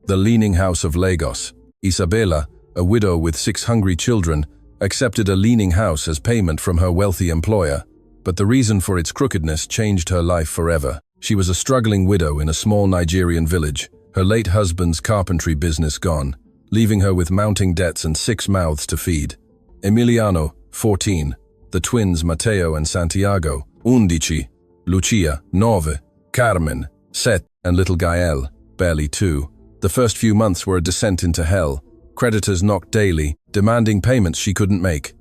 The leaning house of Lagos. Isabella, a widow with 6 hungry children, accepted a leaning house as payment from her wealthy employer, but the reason for its crookedness changed her life forever. She was a struggling widow in a small Nigerian village, her late husband's carpentry business gone, leaving her with mounting debts and 6 mouths to feed. Emiliano, 14, the twins Matteo and Santiago, 11, Lucia, 9, Carmen, 7, and little Gael, barely 2. The first few months were a descent into hell. Creditors knocked daily, demanding payments she couldn't make.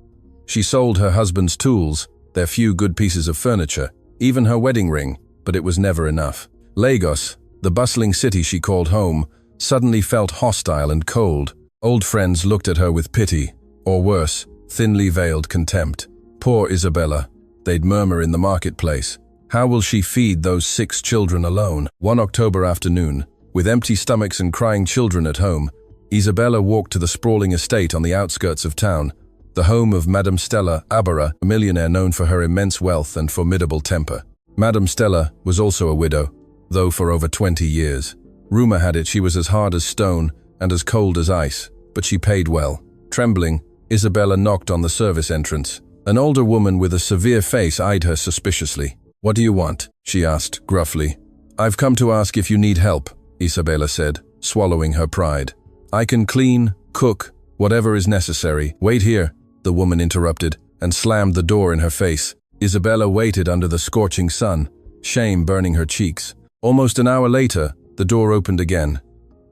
She sold her husband's tools, their few good pieces of furniture, even her wedding ring, but it was never enough. Lagos, the bustling city she called home, suddenly felt hostile and cold. Old friends looked at her with pity, or worse, thinly veiled contempt. Poor Isabella, they'd murmur in the marketplace. How will she feed those 6 children alone? One October afternoon, with empty stomachs and crying children at home, Isabella walked to the sprawling estate on the outskirts of town, the home of Madame Stella Abara, a millionaire known for her immense wealth and formidable temper. Madame Stella was also a widow, though for over 20 years. Rumor had it she was as hard as stone and as cold as ice, but she paid well. Trembling, Isabella knocked on the service entrance. An older woman with a severe face eyed her suspiciously. "What do you want?" she asked gruffly. "I've come to ask if you need help," Isabella said, swallowing her pride. "I can clean, cook, whatever is necessary." "Wait here," the woman interrupted, and slammed the door in her face. Isabella waited under the scorching sun, shame burning her cheeks. Almost an hour later, the door opened again.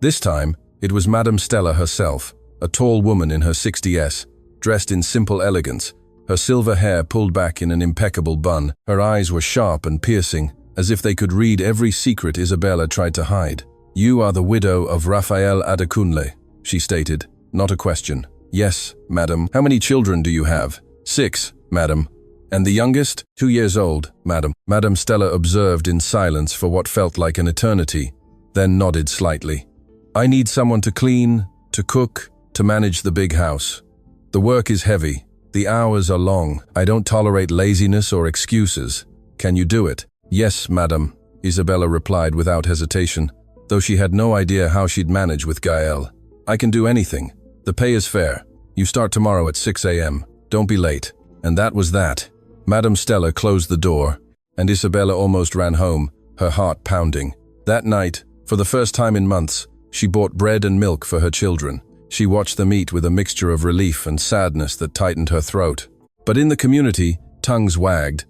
This time, it was Madame Stella herself, a tall woman in her 60s, dressed in simple elegance, her silver hair pulled back in an impeccable bun. Her eyes were sharp and piercing, as if they could read every secret Isabella tried to hide. "You are the widow of Raphael Adekunle," she stated, not a question. "Yes, madam." "How many children do you have?" "6, madam." "And the youngest?" "2 years old, madam." Madame Stella observed in silence for what felt like an eternity, then nodded slightly. "I need someone to clean, to cook, to manage the big house. The work is heavy. The hours are long. I don't tolerate laziness or excuses. Can you do it?" "Yes, madam," Isabella replied without hesitation, though she had no idea how she'd manage with Gael. "I can do anything. The pay is fair. You start tomorrow at 6 a.m. Don't be late." And that was that. Madame Stella closed the door, and Isabella almost ran home, her heart pounding. That night, for the first time in months, she bought bread and milk for her children. She watched them eat with a mixture of relief and sadness that tightened her throat. But in the community, tongues wagged.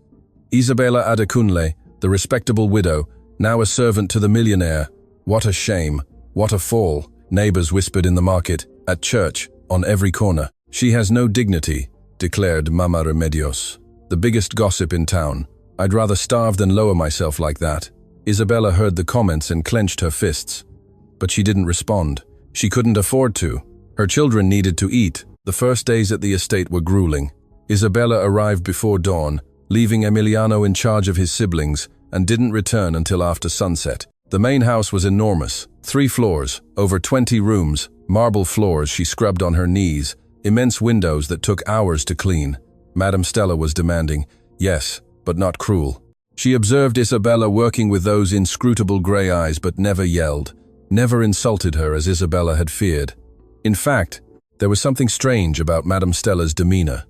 Isabella Adekunle, the respectable widow, now a servant to the millionaire. What a shame, what a fall, neighbors whispered in the market, at church, on every corner. "She has no dignity," declared Mama Remedios, the biggest gossip in town. "I'd rather starve than lower myself like that." Isabella heard the comments and clenched her fists. But she didn't respond. She couldn't afford to. Her children needed to eat. The first days at the estate were grueling. Isabella arrived before dawn, leaving Emiliano in charge of his siblings, and didn't return until after sunset. The main house was enormous. 3 floors, over 20 rooms, marble floors she scrubbed on her knees, immense windows that took hours to clean. Madame Stella was demanding, yes, but not cruel. She observed Isabella working with those inscrutable grey eyes but never yelled, never insulted her as Isabella had feared. In fact, there was something strange about Madame Stella's demeanor.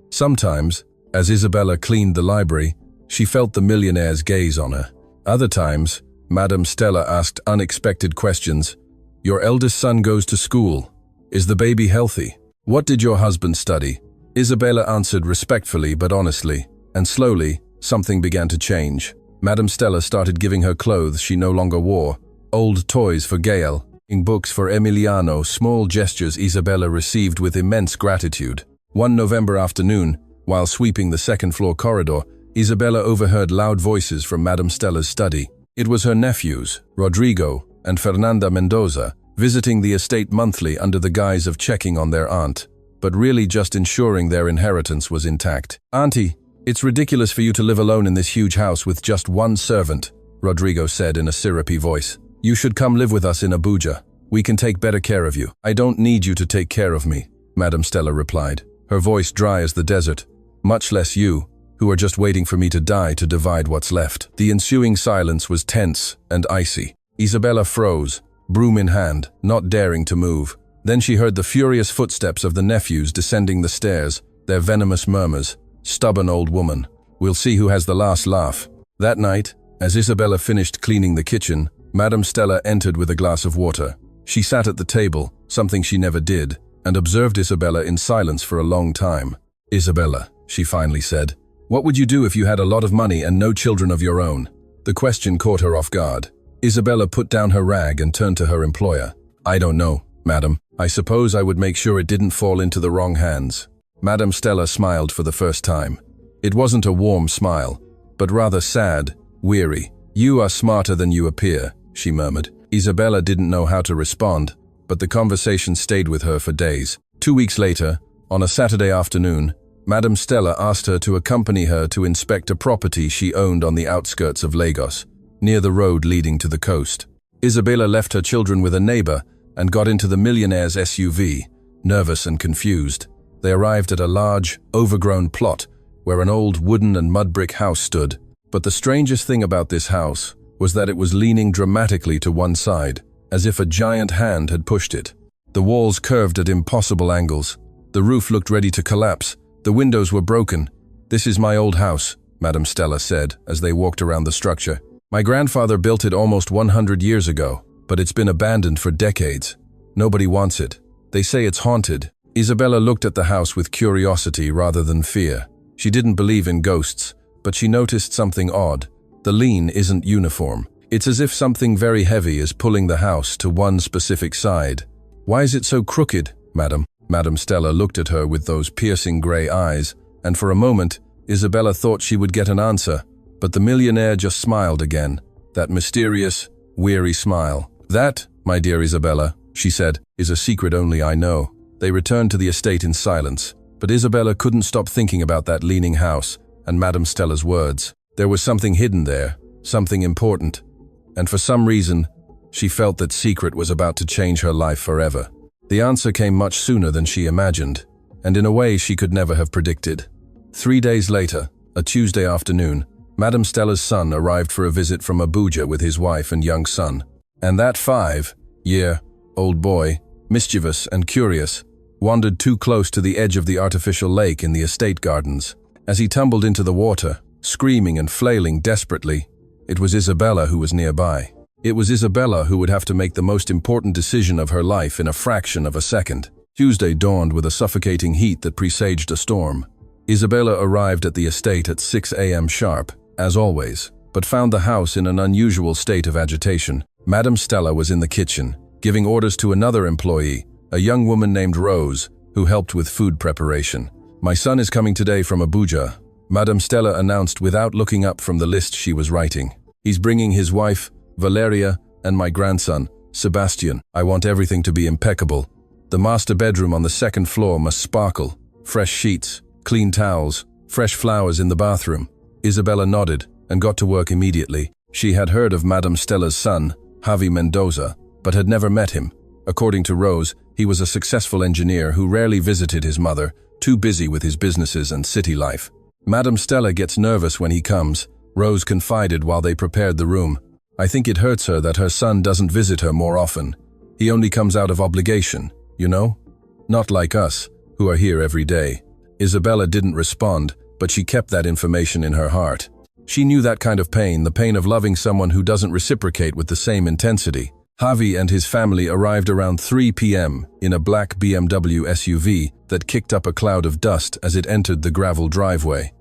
Sometimes, as Isabella cleaned the library, she felt the millionaire's gaze on her. Other times, Madame Stella asked unexpected questions. "Your eldest son goes to school. Is the baby healthy? What did your husband study?" Isabella answered respectfully but honestly, and slowly, something began to change. Madame Stella started giving her clothes she no longer wore, old toys for Gael, in books for Emiliano, small gestures Isabella received with immense gratitude. One November afternoon, while sweeping the second-floor corridor, Isabella overheard loud voices from Madame Stella's study. It was her nephews, Rodrigo and Fernanda Mendoza, visiting the estate monthly under the guise of checking on their aunt, but really just ensuring their inheritance was intact. "Auntie, it's ridiculous for you to live alone in this huge house with just one servant," Rodrigo said in a syrupy voice. "You should come live with us in Abuja. We can take better care of you." "I don't need you to take care of me," Madame Stella replied, her voice dry as the desert. "Much less you, who are just waiting for me to die to divide what's left." The ensuing silence was tense and icy. Isabella froze, broom in hand, not daring to move. Then she heard the furious footsteps of the nephews descending the stairs, their venomous murmurs. "Stubborn old woman. We'll see who has the last laugh." That night, as Isabella finished cleaning the kitchen, Madame Stella entered with a glass of water. She sat at the table, something she never did, and observed Isabella in silence for a long time. "Isabella," she finally said, "what would you do if you had a lot of money and no children of your own?" The question caught her off guard. Isabella put down her rag and turned to her employer. "I don't know, madam. I suppose I would make sure it didn't fall into the wrong hands." Madame Stella smiled for the first time. It wasn't a warm smile, but rather sad, weary. "You are smarter than you appear," she murmured. Isabella didn't know how to respond, but the conversation stayed with her for days. 2 weeks later, on a Saturday afternoon, Madame Stella asked her to accompany her to inspect a property she owned on the outskirts of Lagos, near the road leading to the coast. Isabella left her children with a neighbor and got into the millionaire's SUV, nervous and confused. They arrived at a large, overgrown plot where an old wooden and mud brick house stood. But the strangest thing about this house was that it was leaning dramatically to one side, as if a giant hand had pushed it. The walls curved at impossible angles. The roof looked ready to collapse. The windows were broken. "This is my old house," Madame Stella said as they walked around the structure. "My grandfather built it almost 100 years ago, but it's been abandoned for decades. Nobody wants it. They say it's haunted." Isabella looked at the house with curiosity rather than fear. She didn't believe in ghosts, but she noticed something odd. The lean isn't uniform. It's as if something very heavy is pulling the house to one specific side. "Why is it so crooked, madam?" Madame Stella looked at her with those piercing grey eyes, and for a moment, Isabella thought she would get an answer, but the millionaire just smiled again, that mysterious, weary smile. "That, my dear Isabella," she said, "is a secret only I know." They returned to the estate in silence, but Isabella couldn't stop thinking about that leaning house and Madame Stella's words. There was something hidden there, something important, and for some reason, she felt that secret was about to change her life forever. The answer came much sooner than she imagined, and in a way she could never have predicted. 3 days later, a Tuesday afternoon, Madame Stella's son arrived for a visit from Abuja with his wife and young son. And that 5-year-old boy, mischievous and curious, wandered too close to the edge of the artificial lake in the estate gardens. As he tumbled into the water, screaming and flailing desperately, it was Isabella who was nearby. It was Isabella who would have to make the most important decision of her life in a fraction of a second. Tuesday dawned with a suffocating heat that presaged a storm. Isabella arrived at the estate at 6 a.m. sharp, as always, but found the house in an unusual state of agitation. Madame Stella was in the kitchen, giving orders to another employee, a young woman named Rose, who helped with food preparation. "My son is coming today from Abuja," Madame Stella announced without looking up from the list she was writing. "He's bringing his wife, Valeria, and my grandson, Sebastian. I want everything to be impeccable. The master bedroom on the second floor must sparkle. Fresh sheets, clean towels, fresh flowers in the bathroom." Isabella nodded and got to work immediately. She had heard of Madame Stella's son, Javi Mendoza, but had never met him. According to Rose, he was a successful engineer who rarely visited his mother, too busy with his businesses and city life. "Madame Stella gets nervous when he comes," Rose confided while they prepared the room. "I think it hurts her that her son doesn't visit her more often. He only comes out of obligation, you know? Not like us, who are here every day." Isabella didn't respond, but she kept that information in her heart. She knew that kind of pain, the pain of loving someone who doesn't reciprocate with the same intensity. Javi and his family arrived around 3 p.m. in a black BMW SUV that kicked up a cloud of dust as it entered the gravel driveway.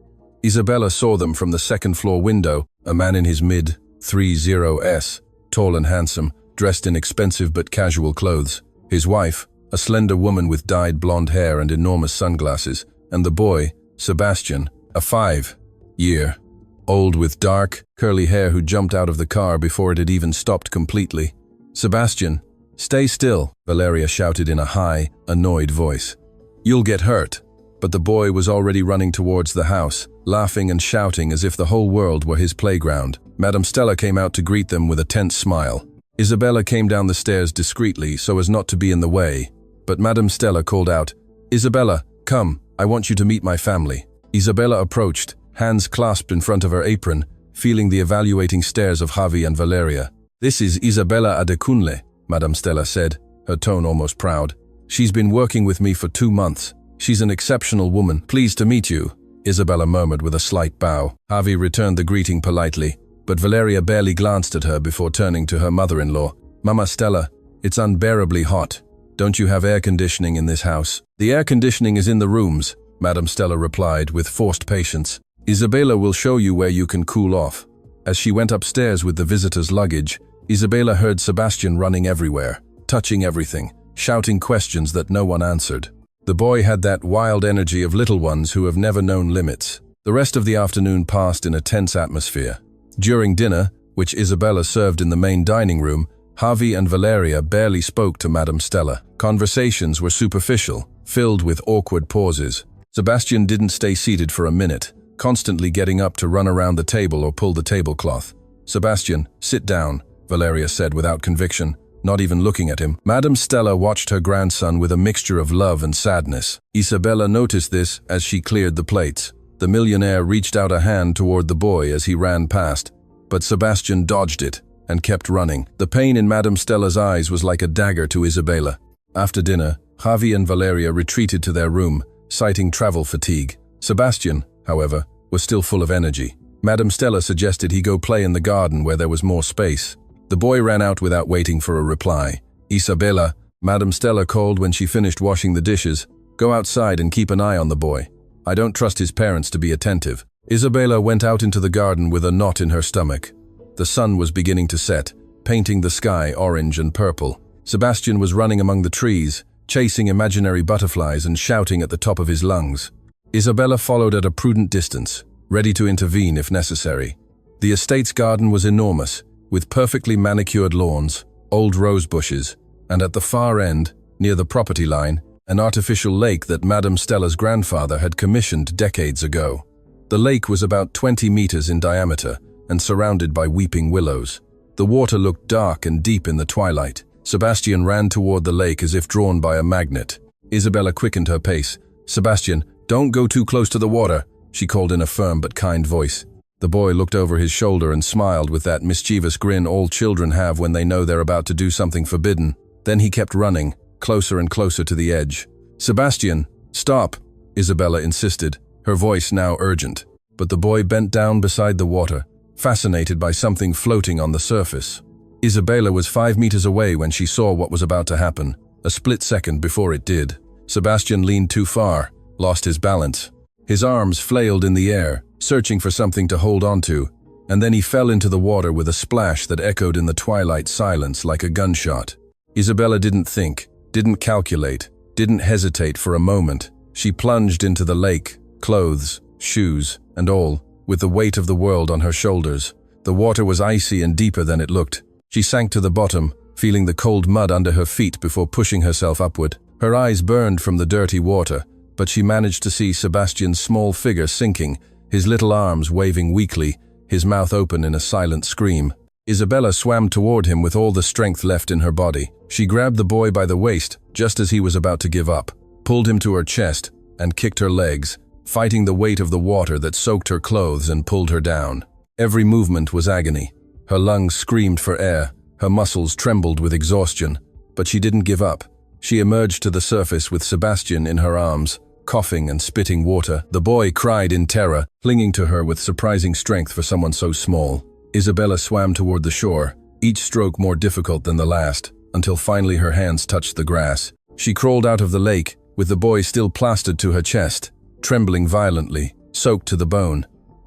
Isabella saw them from the second-floor window, a man in his mid-30s, tall and handsome, dressed in expensive but casual clothes. His wife, a slender woman with dyed blonde hair and enormous sunglasses, and the boy, Sebastian, a 5-year-old with dark, curly hair who jumped out of the car before it had even stopped completely. "Sebastian, stay still," Valeria shouted in a high, annoyed voice. "You'll get hurt." But the boy was already running towards the house, laughing and shouting as if the whole world were his playground. Madame Stella came out to greet them with a tense smile. Isabella came down the stairs discreetly so as not to be in the way, but Madame Stella called out, "Isabella, come, I want you to meet my family." Isabella approached, hands clasped in front of her apron, feeling the evaluating stares of Javi and Valeria. "This is Isabella Adekunle," Madame Stella said, her tone almost proud. "She's been working with me for 2 months. She's an exceptional woman. Pleased to meet you," Isabella murmured with a slight bow. Javi returned the greeting politely, but Valeria barely glanced at her before turning to her mother-in-law. "Mama Stella, it's unbearably hot. Don't you have air conditioning in this house?" "The air conditioning is in the rooms," Madame Stella replied with forced patience. "Isabella will show you where you can cool off." As she went upstairs with the visitors' luggage, Isabella heard Sebastian running everywhere, touching everything, shouting questions that no one answered. The boy had that wild energy of little ones who have never known limits. The rest of the afternoon passed in a tense atmosphere. During dinner, which Isabella served in the main dining room, Javi and Valeria barely spoke to Madame Stella. Conversations were superficial, filled with awkward pauses. Sebastian didn't stay seated for a minute, constantly getting up to run around the table or pull the tablecloth. "Sebastian, sit down," Valeria said without conviction, not even looking at him. Madame Stella watched her grandson with a mixture of love and sadness. Isabella noticed this as she cleared the plates. The millionaire reached out a hand toward the boy as he ran past, but Sebastian dodged it and kept running. The pain in Madame Stella's eyes was like a dagger to Isabella. After dinner, Javi and Valeria retreated to their room, citing travel fatigue. Sebastian, however, was still full of energy. Madame Stella suggested he go play in the garden where there was more space. The boy ran out without waiting for a reply. "Isabella," Madame Stella called when she finished washing the dishes, "go outside and keep an eye on the boy. I don't trust his parents to be attentive." Isabella went out into the garden with a knot in her stomach. The sun was beginning to set, painting the sky orange and purple. Sebastian was running among the trees, chasing imaginary butterflies and shouting at the top of his lungs. Isabella followed at a prudent distance, ready to intervene if necessary. The estate's garden was enormous, with perfectly manicured lawns, old rose bushes, and at the far end, near the property line, an artificial lake that Madame Stella's grandfather had commissioned decades ago. The lake was about 20 meters in diameter and surrounded by weeping willows. The water looked dark and deep in the twilight. Sebastian ran toward the lake as if drawn by a magnet. Isabella quickened her pace. "Sebastian, don't go too close to the water," she called in a firm but kind voice. The boy looked over his shoulder and smiled with that mischievous grin all children have when they know they're about to do something forbidden. Then he kept running, closer and closer to the edge. "Sebastian, stop," Isabella insisted, her voice now urgent. But the boy bent down beside the water, fascinated by something floating on the surface. Isabella was 5 meters away when she saw what was about to happen, a split second before it did. Sebastian leaned too far, lost his balance. His arms flailed in the air, searching for something to hold onto, and then he fell into the water with a splash that echoed in the twilight silence like a gunshot. Isabella didn't think, didn't calculate, didn't hesitate for a moment. She plunged into the lake, clothes, shoes, and all, with the weight of the world on her shoulders. The water was icy and deeper than it looked. She sank to the bottom, feeling the cold mud under her feet before pushing herself upward. Her eyes burned from the dirty water, but she managed to see Sebastian's small figure sinking, his little arms waving weakly, his mouth open in a silent scream. Isabella swam toward him with all the strength left in her body. She grabbed the boy by the waist just as he was about to give up, pulled him to her chest, and kicked her legs, fighting the weight of the water that soaked her clothes and pulled her down. Every movement was agony. Her lungs screamed for air, her muscles trembled with exhaustion, but she didn't give up. She emerged to the surface with Sebastian in her arms, coughing and spitting water. The boy cried in terror, clinging to her with surprising strength for someone so small. Isabella swam toward the shore, each stroke more difficult than the last, until finally her hands touched the grass. She crawled out of the lake, with the boy still plastered to her chest, trembling violently, soaked to the bone.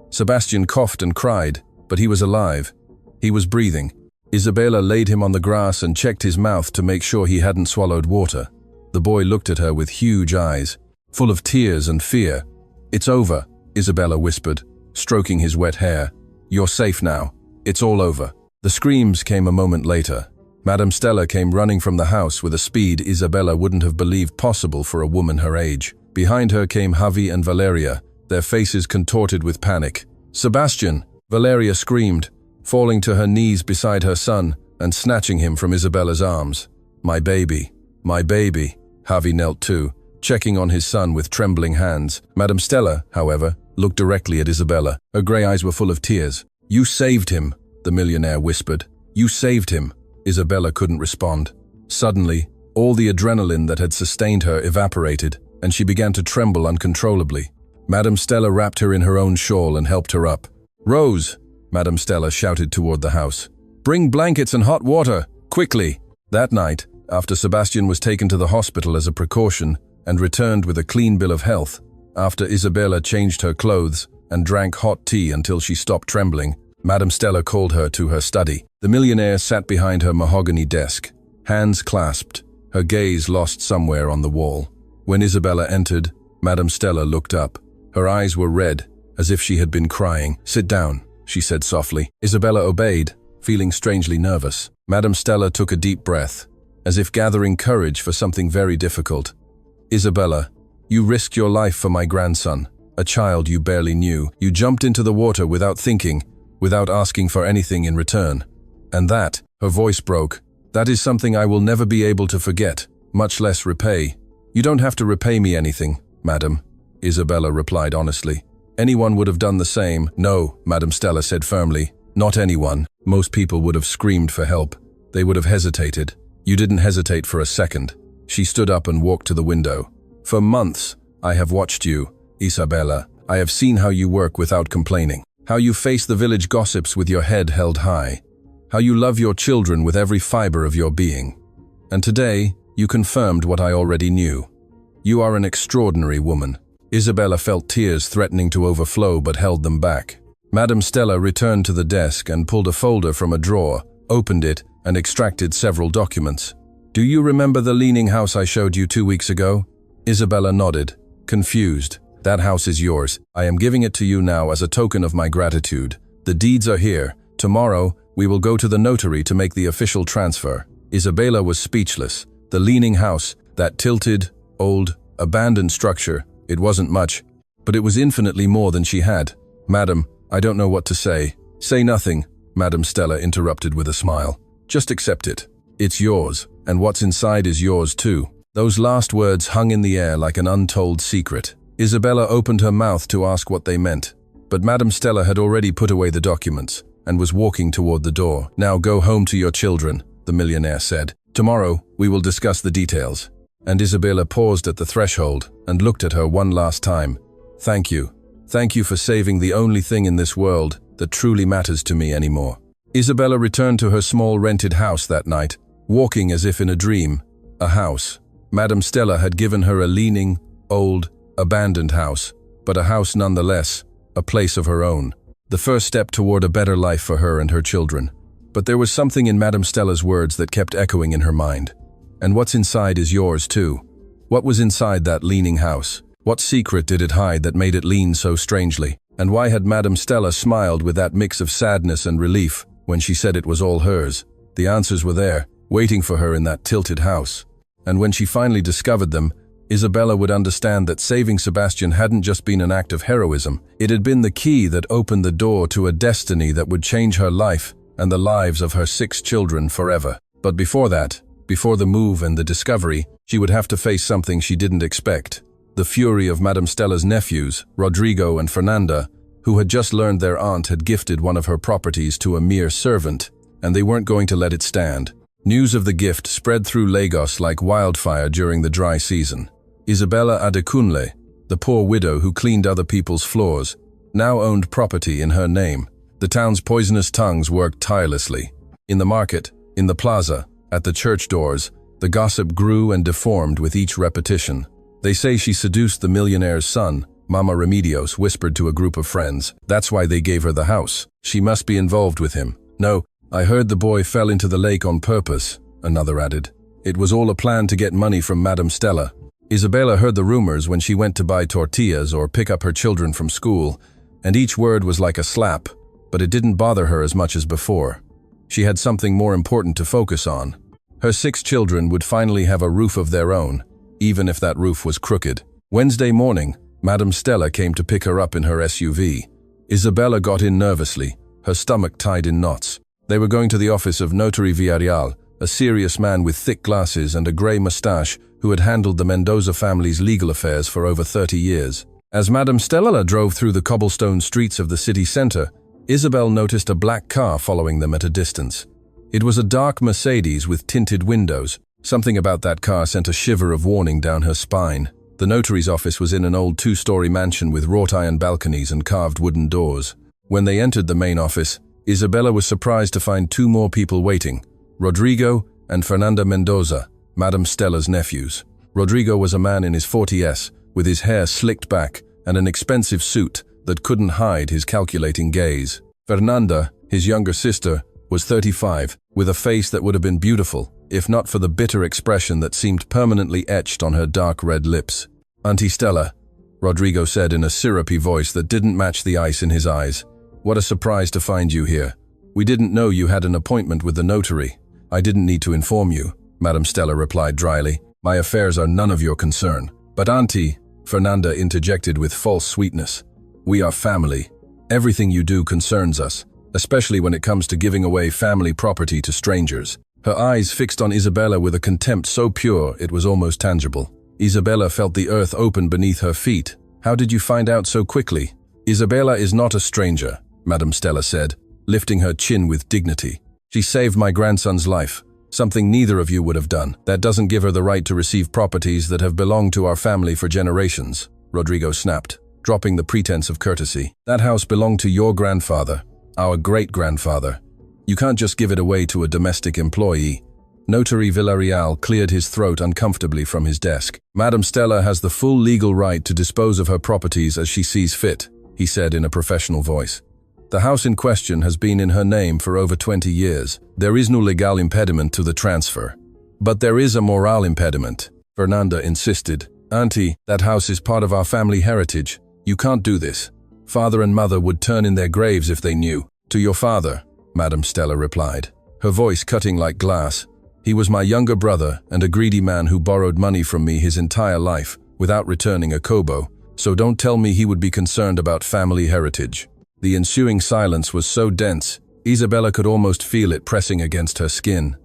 Sebastian coughed and cried, but he was alive. He was breathing. Isabella laid him on the grass and checked his mouth to make sure he hadn't swallowed water. The boy looked at her with huge eyes, full of tears and fear. "It's over," Isabella whispered, stroking his wet hair. "You're safe now. It's all over." The screams came a moment later. Madame Stella came running from the house with a speed Isabella wouldn't have believed possible for a woman her age. Behind her came Javi and Valeria, their faces contorted with panic. "Sebastian!" Valeria screamed, falling to her knees beside her son and snatching him from Isabella's arms. My baby, Javi knelt too, checking on his son with trembling hands. Madame Stella, however, looked directly at Isabella. Her grey eyes were full of tears. "You saved him," the millionaire whispered. "You saved him." Isabella couldn't respond. Suddenly, all the adrenaline that had sustained her evaporated, and she began to tremble uncontrollably. Madame Stella wrapped her in her own shawl and helped her up. "Rose!" Madame Stella shouted toward the house. "Bring blankets and hot water, quickly!" That night, after Sebastian was taken to the hospital as a precaution and returned with a clean bill of health, after Isabella changed her clothes and drank hot tea until she stopped trembling, Madame Stella called her to her study. The millionaire sat behind her mahogany desk, hands clasped, her gaze lost somewhere on the wall. When Isabella entered, Madame Stella looked up. Her eyes were red, as if she had been crying. "Sit down," she said softly. Isabella obeyed, feeling strangely nervous. Madame Stella took a deep breath, as if gathering courage for something very difficult. "Isabella, you risked your life for my grandson, a child you barely knew. You jumped into the water without thinking, without asking for anything in return. And that," her voice broke, "that is something I will never be able to forget, much less repay." "You don't have to repay me anything, madam," Isabella replied honestly. "Anyone would have done the same." "No," Madame Stella said firmly, "not anyone. Most people would have screamed for help. They would have hesitated. You didn't hesitate for a second." She stood up and walked to the window. "For months, I have watched you, Isabella. I have seen how you work without complaining, how you face the village gossips with your head held high, how you love your children with every fiber of your being. And today, you confirmed what I already knew. You are an extraordinary woman." Isabella felt tears threatening to overflow but held them back. Madame Stella returned to the desk and pulled a folder from a drawer, opened it, and extracted several documents. "Do you remember the leaning house I showed you 2 weeks ago?" Isabella nodded, confused. "That house is yours. I am giving it to you now as a token of my gratitude. The deeds are here. Tomorrow, we will go to the notary to make the official transfer." Isabella was speechless. The leaning house, that tilted, old, abandoned structure, it wasn't much, but it was infinitely more than she had. "Madam, I don't know what to say." "Say nothing," Madame Stella interrupted with a smile. "Just accept it. It's yours, and what's inside is yours too." Those last words hung in the air like an untold secret. Isabella opened her mouth to ask what they meant, but Madame Stella had already put away the documents and was walking toward the door. "Now go home to your children," the millionaire said. "Tomorrow, we will discuss the details." And Isabella paused at the threshold and looked at her one last time. "Thank you. Thank you for saving the only thing in this world that truly matters to me anymore." Isabella returned to her small rented house that night, walking as if in a dream. A house. Madame Stella had given her a leaning, old, abandoned house, but a house nonetheless, a place of her own. The first step toward a better life for her and her children. But there was something in Madame Stella's words that kept echoing in her mind. "And what's inside is yours too." What was inside that leaning house? What secret did it hide that made it lean so strangely? And why had Madame Stella smiled with that mix of sadness and relief when she said it was all hers? The answers were there, waiting for her in that tilted house. And when she finally discovered them, Isabella would understand that saving Sebastian hadn't just been an act of heroism. It had been the key that opened the door to a destiny that would change her life and the lives of her 6 children forever. But before that, before the move and the discovery, she would have to face something she didn't expect. The fury of Madame Stella's nephews, Rodrigo and Fernanda, who had just learned their aunt had gifted one of her properties to a mere servant, and they weren't going to let it stand. News of the gift spread through Lagos like wildfire during the dry season. Isabella Adekunle, the poor widow who cleaned other people's floors, now owned property in her name. The town's poisonous tongues worked tirelessly. In the market, in the plaza, at the church doors, the gossip grew and deformed with each repetition. "They say she seduced the millionaire's son," Mama Remedios whispered to a group of friends. "That's why they gave her the house. She must be involved with him." "No, I heard the boy fell into the lake on purpose," another added. "It was all a plan to get money from Madame Stella." Isabella heard the rumors when she went to buy tortillas or pick up her children from school, and each word was like a slap, but it didn't bother her as much as before. She had something more important to focus on. Her 6 children would finally have a roof of their own, even if that roof was crooked. Wednesday morning, Madame Stella came to pick her up in her SUV. Isabella got in nervously, her stomach tied in knots. They were going to the office of Notary Villarreal, a serious man with thick glasses and a grey mustache who had handled the Mendoza family's legal affairs for over 30 years. As Madame Stella drove through the cobblestone streets of the city center, Isabel noticed a black car following them at a distance. It was a dark Mercedes with tinted windows. Something about that car sent a shiver of warning down her spine. The notary's office was in an old two-story mansion with wrought-iron balconies and carved wooden doors. When they entered the main office, Isabella was surprised to find two more people waiting, Rodrigo and Fernanda Mendoza, Madame Stella's nephews. Rodrigo was a man in his 40s, with his hair slicked back and an expensive suit that couldn't hide his calculating gaze. Fernanda, his younger sister, was 35, with a face that would have been beautiful, if not for the bitter expression that seemed permanently etched on her dark red lips. "Auntie Stella," Rodrigo said in a syrupy voice that didn't match the ice in his eyes. "What a surprise to find you here. We didn't know you had an appointment with the notary." "I didn't need to inform you," Madame Stella replied dryly. "My affairs are none of your concern." "But Auntie," Fernanda interjected with false sweetness, "we are family. Everything you do concerns us, especially when it comes to giving away family property to strangers." Her eyes fixed on Isabella with a contempt so pure it was almost tangible. Isabella felt the earth open beneath her feet. "How did you find out so quickly?" "Isabella is not a stranger," Madame Stella said, lifting her chin with dignity. "She saved my grandson's life, something neither of you would have done. That doesn't give her the right to receive properties that have belonged to our family for generations," Rodrigo snapped, dropping the pretense of courtesy. "That house belonged to your grandfather, our great-grandfather. You can't just give it away to a domestic employee." Notary Villarreal cleared his throat uncomfortably from his desk. "Madame Stella has the full legal right to dispose of her properties as she sees fit," he said in a professional voice. "The house in question has been in her name for over 20 years. There is no legal impediment to the transfer. But there is a moral impediment," Fernanda insisted. "Auntie, that house is part of our family heritage. You can't do this. Father and mother would turn in their graves if they knew." "To your father," Madame Stella replied, her voice cutting like glass. "He was my younger brother and a greedy man who borrowed money from me his entire life without returning a kobo, so don't tell me he would be concerned about family heritage." The ensuing silence was so dense, Isabella could almost feel it pressing against her skin.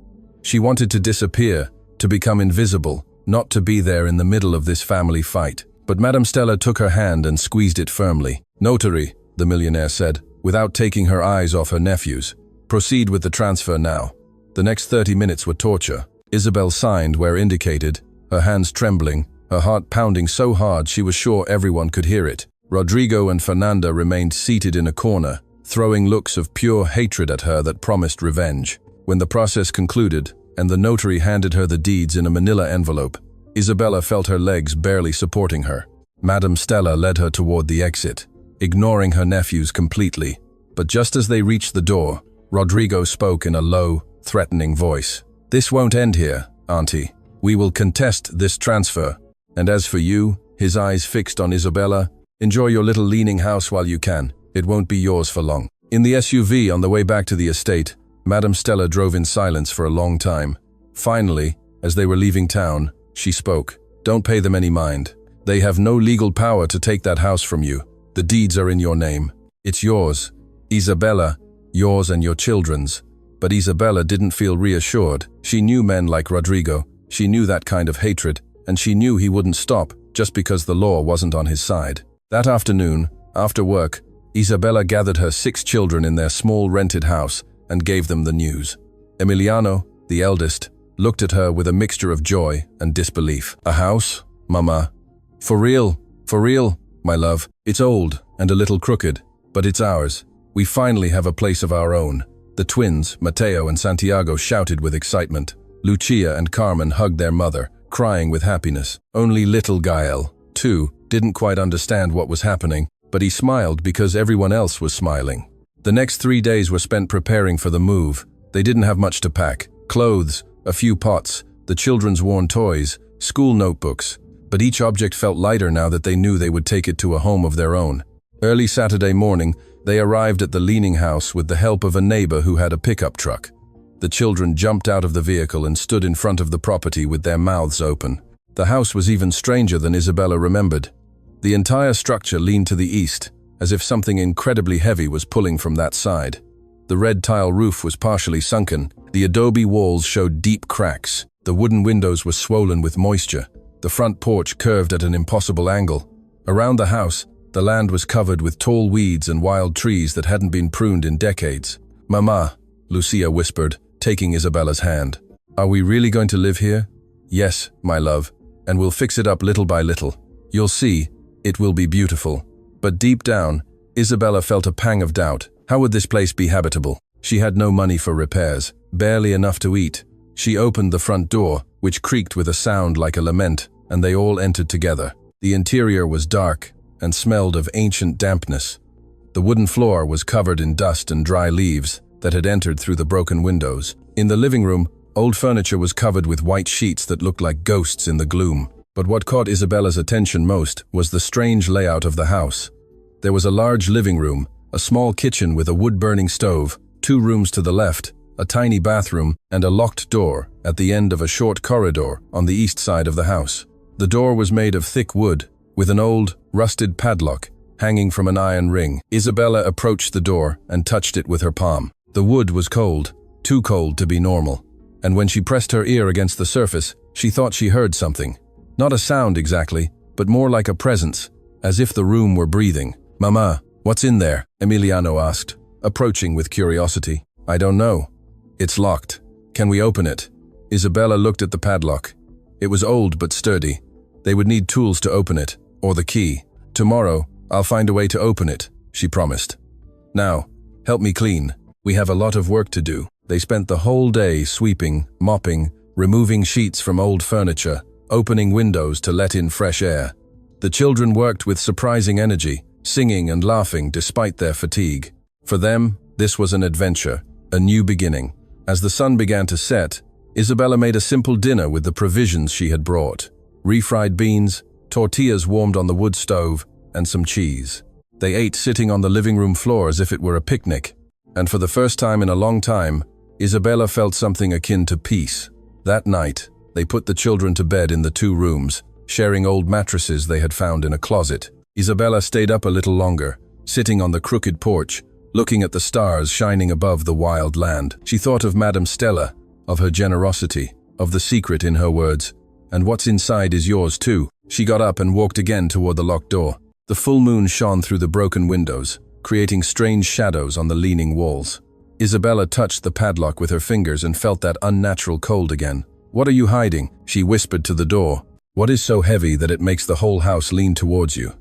She wanted to disappear, to become invisible, not to be there in the middle of this family fight. But Madame Stella took her hand and squeezed it firmly. "Notary," the millionaire said, without taking her eyes off her nephews, "proceed with the transfer now." The next 30 minutes were torture. Isabel signed where indicated, her hands trembling, her heart pounding so hard she was sure everyone could hear it. Rodrigo and Fernanda remained seated in a corner, throwing looks of pure hatred at her that promised revenge. When the process concluded, and the notary handed her the deeds in a manila envelope, Isabella felt her legs barely supporting her. Madame Stella led her toward the exit, ignoring her nephews completely. But just as they reached the door, Rodrigo spoke in a low, threatening voice. "This won't end here, Auntie. We will contest this transfer. And as for you," his eyes fixed on Isabella, "enjoy your little leaning house while you can. It won't be yours for long." In the SUV on the way back to the estate, Madame Stella drove in silence for a long time. Finally, as they were leaving town, she spoke. "Don't pay them any mind. They have no legal power to take that house from you. The deeds are in your name. It's yours, Isabella, yours and your children's." But Isabella didn't feel reassured. She knew men like Rodrigo. She knew that kind of hatred, and she knew he wouldn't stop just because the law wasn't on his side. That afternoon, after work, Isabella gathered her 6 children in their small rented house and gave them the news. Emiliano, the eldest, looked at her with a mixture of joy and disbelief. "A house, Mama? For real, my love. It's old and a little crooked, but it's ours. We finally have a place of our own." The twins, Mateo and Santiago, shouted with excitement. Lucia and Carmen hugged their mother, crying with happiness. Only little Gael, too, didn't quite understand what was happening, but he smiled because everyone else was smiling. The next 3 days were spent preparing for the move. They didn't have much to pack. Clothes, a few pots, the children's worn toys, school notebooks. But each object felt lighter now that they knew they would take it to a home of their own. Early Saturday morning, they arrived at the Leaning House with the help of a neighbor who had a pickup truck. The children jumped out of the vehicle and stood in front of the property with their mouths open. The house was even stranger than Isabella remembered. The entire structure leaned to the east, as if something incredibly heavy was pulling from that side. The red tile roof was partially sunken. The adobe walls showed deep cracks. The wooden windows were swollen with moisture. The front porch curved at an impossible angle. Around the house, the land was covered with tall weeds and wild trees that hadn't been pruned in decades. "Mama," Lucia whispered, taking Isabella's hand. "Are we really going to live here?" "Yes, my love, and we'll fix it up little by little. You'll see, it will be beautiful." But deep down, Isabella felt a pang of doubt. How would this place be habitable? She had no money for repairs, barely enough to eat. She opened the front door, which creaked with a sound like a lament, and they all entered together. The interior was dark and smelled of ancient dampness. The wooden floor was covered in dust and dry leaves that had entered through the broken windows. In the living room, old furniture was covered with white sheets that looked like ghosts in the gloom. But what caught Isabella's attention most was the strange layout of the house. There was a large living room, a small kitchen with a wood-burning stove, 2 rooms to the left, a tiny bathroom, and a locked door at the end of a short corridor on the east side of the house. The door was made of thick wood, with an old, rusted padlock hanging from an iron ring. Isabella approached the door and touched it with her palm. The wood was cold, too cold to be normal, and when she pressed her ear against the surface, she thought she heard something. Not a sound exactly, but more like a presence, as if the room were breathing. "Mama, what's in there?" Emiliano asked, approaching with curiosity. "I don't know. It's locked. Can we open it?" Isabella looked at the padlock. It was old but sturdy. They would need tools to open it, or the key. "Tomorrow, I'll find a way to open it," she promised. "Now, help me clean. We have a lot of work to do." They spent the whole day sweeping, mopping, removing sheets from old furniture, opening windows to let in fresh air. The children worked with surprising energy, singing and laughing despite their fatigue. For them, this was an adventure, a new beginning. As the sun began to set, Isabella made a simple dinner with the provisions she had brought: refried beans, tortillas warmed on the wood stove, and some cheese. They ate sitting on the living room floor as if it were a picnic. And for the first time in a long time, Isabella felt something akin to peace. That night, they put the children to bed in the 2 rooms, sharing old mattresses they had found in a closet. Isabella stayed up a little longer, sitting on the crooked porch, looking at the stars shining above the wild land. She thought of Madame Stella, of her generosity, of the secret in her words, "And what's inside is yours too." She got up and walked again toward the locked door. The full moon shone through the broken windows, creating strange shadows on the leaning walls. Isabella touched the padlock with her fingers and felt that unnatural cold again. "What are you hiding?" she whispered to the door. "What is so heavy that it makes the whole house lean towards you?"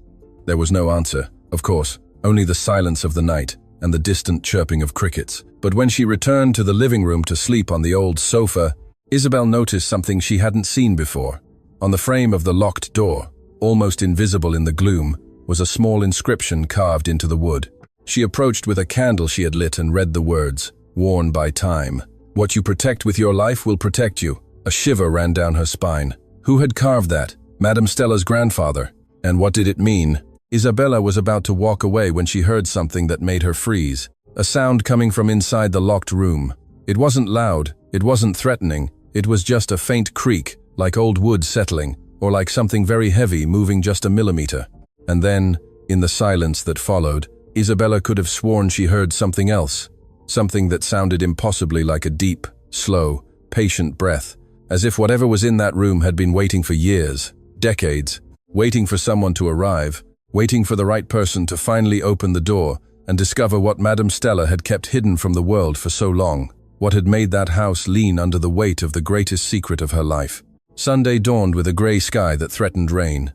There was no answer, of course, only the silence of the night and the distant chirping of crickets. But when she returned to the living room to sleep on the old sofa, Isabel noticed something she hadn't seen before. On the frame of the locked door, almost invisible in the gloom, was a small inscription carved into the wood. She approached with a candle she had lit and read the words, "Worn by time. What you protect with your life will protect you." A shiver ran down her spine. Who had carved that? Madame Stella's grandfather. And what did it mean? Isabella was about to walk away when she heard something that made her freeze. A sound coming from inside the locked room. It wasn't loud, it wasn't threatening, it was just a faint creak, like old wood settling, or like something very heavy moving just a millimeter. And then, in the silence that followed, Isabella could have sworn she heard something else. Something that sounded impossibly like a deep, slow, patient breath, as if whatever was in that room had been waiting for years, decades, waiting for someone to arrive, waiting for the right person to finally open the door and discover what Madame Stella had kept hidden from the world for so long, what had made that house lean under the weight of the greatest secret of her life. Sunday dawned with a grey sky that threatened rain.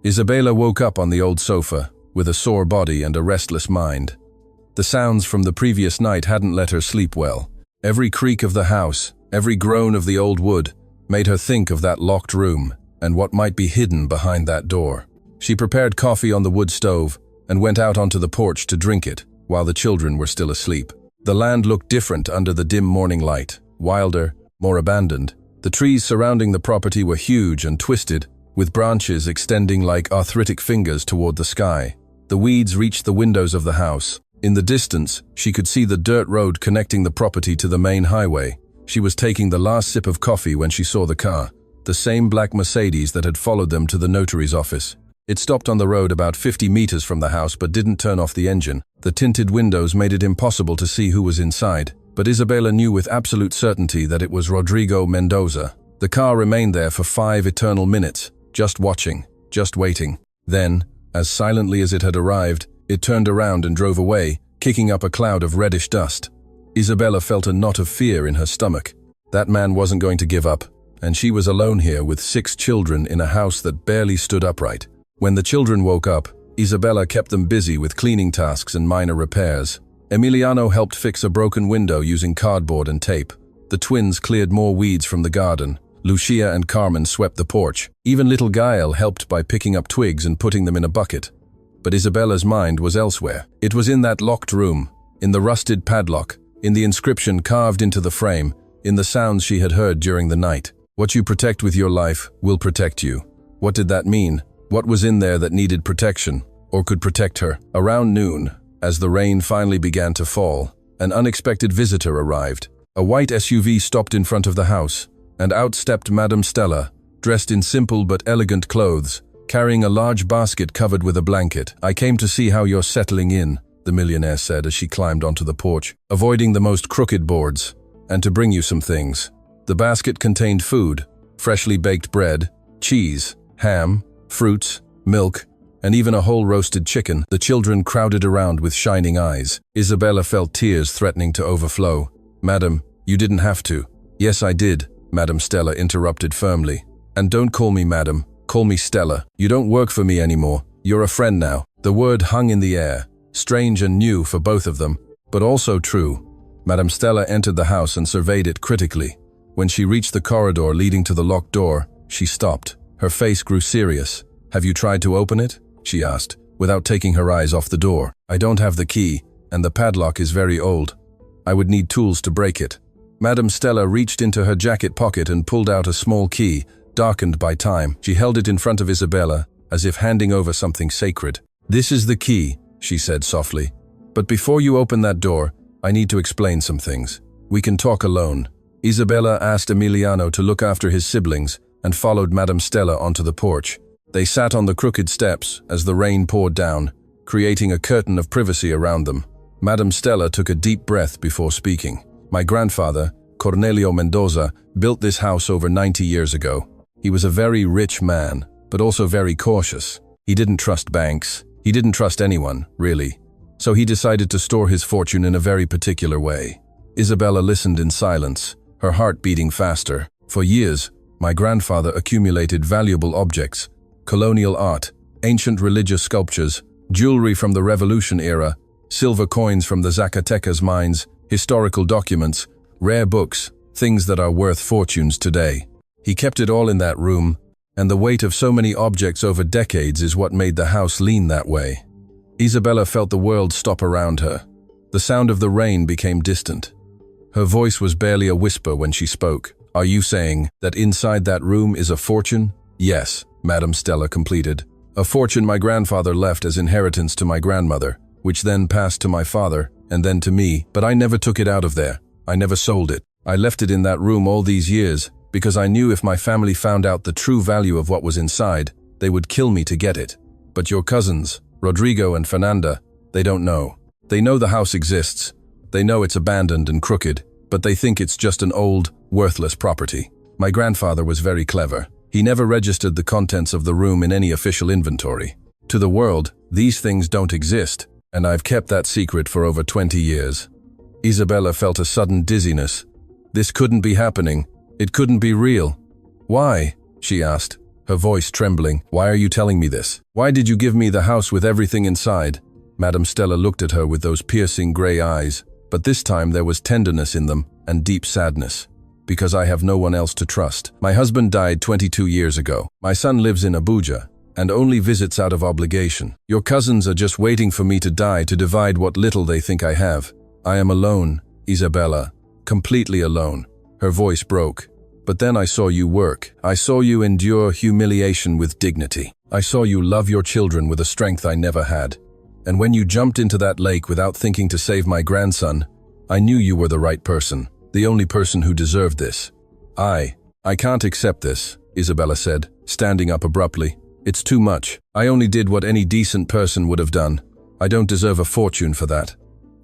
Isabella woke up on the old sofa, with a sore body and a restless mind. The sounds from the previous night hadn't let her sleep well. Every creak of the house, every groan of the old wood, made her think of that locked room and what might be hidden behind that door. She prepared coffee on the wood stove and went out onto the porch to drink it while the children were still asleep. The land looked different under the dim morning light, wilder, more abandoned. The trees surrounding the property were huge and twisted, with branches extending like arthritic fingers toward the sky. The weeds reached the windows of the house. In the distance, she could see the dirt road connecting the property to the main highway. She was taking the last sip of coffee when she saw the car, the same black Mercedes that had followed them to the notary's office. It stopped on the road about 50 meters from the house but didn't turn off the engine. The tinted windows made it impossible to see who was inside, but Isabella knew with absolute certainty that it was Rodrigo Mendoza. The car remained there for 5 eternal minutes, just watching, just waiting. Then, as silently as it had arrived, it turned around and drove away, kicking up a cloud of reddish dust. Isabella felt a knot of fear in her stomach. That man wasn't going to give up, and she was alone here with 6 children in a house that barely stood upright. When the children woke up, Isabella kept them busy with cleaning tasks and minor repairs. Emiliano helped fix a broken window using cardboard and tape. The twins cleared more weeds from the garden. Lucia and Carmen swept the porch. Even little Gael helped by picking up twigs and putting them in a bucket. But Isabella's mind was elsewhere. It was in that locked room, in the rusted padlock, in the inscription carved into the frame, in the sounds she had heard during the night. What you protect with your life will protect you. What did that mean? What was in there that needed protection, or could protect her? Around noon, as the rain finally began to fall, an unexpected visitor arrived. A white SUV stopped in front of the house, and out stepped Madame Stella, dressed in simple but elegant clothes, carrying a large basket covered with a blanket. "I came to see how you're settling in," the millionaire said as she climbed onto the porch, avoiding the most crooked boards, "and to bring you some things." The basket contained food, freshly baked bread, cheese, ham, fruits, milk, and even a whole roasted chicken. The children crowded around with shining eyes. Isabella felt tears threatening to overflow. "Madam, you didn't have to." "Yes, I did," Madame Stella interrupted firmly. "And don't call me Madam, call me Stella. You don't work for me anymore. You're a friend now." The word hung in the air, strange and new for both of them, but also true. Madame Stella entered the house and surveyed it critically. When she reached the corridor leading to the locked door, she stopped. Her face grew serious. "Have you tried to open it?" she asked, without taking her eyes off the door. "I don't have the key, and the padlock is very old. I would need tools to break it." Madame Stella reached into her jacket pocket and pulled out a small key, darkened by time. She held it in front of Isabella, as if handing over something sacred. "This is the key," she said softly. "But before you open that door, I need to explain some things. We can talk alone." Isabella asked Emiliano to look after his siblings and followed Madame Stella onto the porch. They sat on the crooked steps as the rain poured down, creating a curtain of privacy around them. Madame Stella took a deep breath before speaking. "My grandfather, Cornelio Mendoza, built this house over 90 years ago. He was a very rich man, but also very cautious. He didn't trust banks. He didn't trust anyone, really. So he decided to store his fortune in a very particular way." Isabella listened in silence, her heart beating faster. "For years, my grandfather accumulated valuable objects, colonial art, ancient religious sculptures, jewelry from the Revolution era, silver coins from the Zacatecas mines, historical documents, rare books, things that are worth fortunes today. He kept it all in that room, and the weight of so many objects over decades is what made the house lean that way." Isabella felt the world stop around her. The sound of the rain became distant. Her voice was barely a whisper when she spoke. "Are you saying that inside that room is a fortune?" "Yes," Madame Stella completed. "A fortune my grandfather left as inheritance to my grandmother, which then passed to my father, and then to me, but I never took it out of there. I never sold it. I left it in that room all these years, because I knew if my family found out the true value of what was inside, they would kill me to get it. But your cousins, Rodrigo and Fernanda, they don't know. They know the house exists. They know it's abandoned and crooked, but they think it's just an old, worthless property. My grandfather was very clever. He never registered the contents of the room in any official inventory. To the world, these things don't exist, and I've kept that secret for over 20 years. Isabella felt a sudden dizziness. This couldn't be happening. It couldn't be real. "Why?" she asked, her voice trembling. "Why are you telling me this? Why did you give me the house with everything inside?" Madame Stella looked at her with those piercing gray eyes, but this time there was tenderness in them and deep sadness. "Because I have no one else to trust. My husband died 22 years ago. My son lives in Abuja and only visits out of obligation. Your cousins are just waiting for me to die to divide what little they think I have. I am alone, Isabella, completely alone." Her voice broke. "But then I saw you work. I saw you endure humiliation with dignity. I saw you love your children with a strength I never had. And when you jumped into that lake without thinking to save my grandson, I knew you were the right person, the only person who deserved this. I can't accept this," Isabella said, standing up abruptly. "It's too much. I only did what any decent person would have done. I don't deserve a fortune for that."